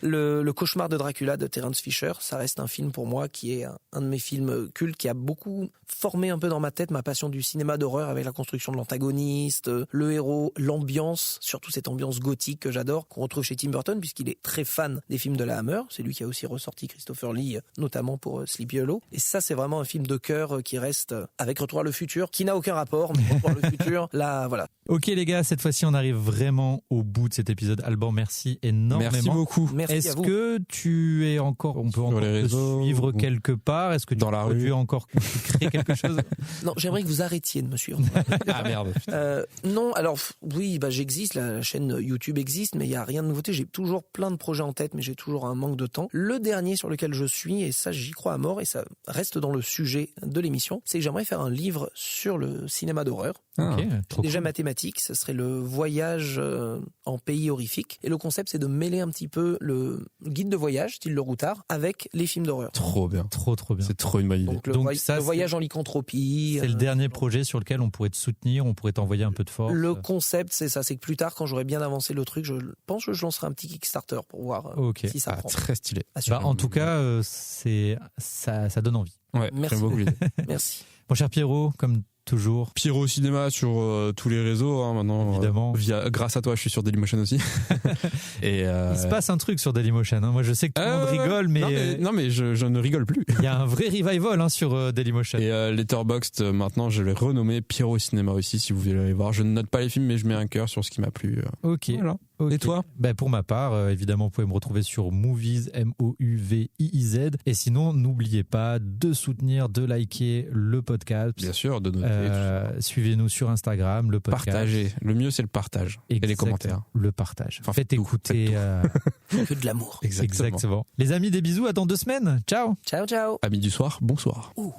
Le cauchemar de Dracula de Terence Fisher, ça reste un film pour moi qui est un de mes films cultes qui a beaucoup formé un peu dans ma tête ma passion du cinéma d'horreur avec la construction de l'antagoniste, le héros, l'ambiance, surtout cette ambiance gothique que j'adore, qu'on retrouve chez Tim Burton puisqu'il est très fan des films de la Hammer. C'est lui qui a aussi ressorti Christopher Lee, notamment pour Sleepy Hollow. Et ça, c'est vraiment un film de cœur qui reste avec Retour à le futur, qui n'a aucun rapport, mais Retour à le futur, là, voilà. Ok les gars, cette fois-ci on arrive vraiment au bout de cet épisode. Alban, merci énormément. Merci beaucoup. Merci Est-ce à vous. que tu es encore, on peut encore te suivre quelque part? Est-ce que tu dans la rue encore créer quelque chose? Non, j'aimerais que vous arrêtiez de me suivre. Ah merde. Non, alors oui, j'existe, la chaîne YouTube existe, mais il y a rien de nouveauté. J'ai toujours plein de projets en tête, mais j'ai toujours un manque de temps. Le dernier sur lequel je suis, et ça j'y crois à mort, et ça reste dans le sujet de l'émission, c'est que j'aimerais faire un livre sur le cinéma d'horreur. Ok, trop Déjà cool. mathématique, ce serait le voyage en pays horrifique. Et le concept, c'est de mêler un petit peu le guide de voyage, style Le Routard, avec les films d'horreur. Trop bien. Trop bien. C'est trop une bonne idée. Donc le, Donc le voyage en lycanthropie. C'est le dernier projet sur lequel on pourrait te soutenir, on pourrait t'envoyer un peu de force. Le concept, c'est ça, c'est que plus tard, quand j'aurai bien avancé le truc, je pense que je lancerai un petit Kickstarter pour voir si ça prend. Très stylé. En tout cas, ça donne envie. Ouais, Merci. j'aime beaucoup l'idée. Merci. Mon cher Pierrot, comme toujours. Pierrot Cinéma sur tous les réseaux, hein, maintenant. Évidemment. Grâce à toi, je suis sur Dailymotion aussi. Et Il se passe un truc sur Dailymotion. Hein. Moi, je sais que tout le monde rigole, mais non, mais je ne rigole plus. Il y a un vrai revival sur Dailymotion. Et Letterboxd, maintenant, je l'ai renommé Pierrot Cinéma aussi, si vous voulez aller voir. Je ne note pas les films, mais je mets un cœur sur ce qui m'a plu. Ok. Voilà. Okay. Et toi? Pour ma part, évidemment, vous pouvez me retrouver sur Movies, MOUVIIZ. Et sinon, n'oubliez pas de soutenir, de liker le podcast. Bien sûr, de noter. Suivez-nous sur Instagram, le podcast. Partagez. Le mieux, c'est le partage. Et les commentaires. Le partage. Enfin, faites écouter. Que de l'amour. Exactement. Les amis, des bisous. À dans 2 semaines. Ciao. Ciao, ciao. Amis du soir, bonsoir. Ouh.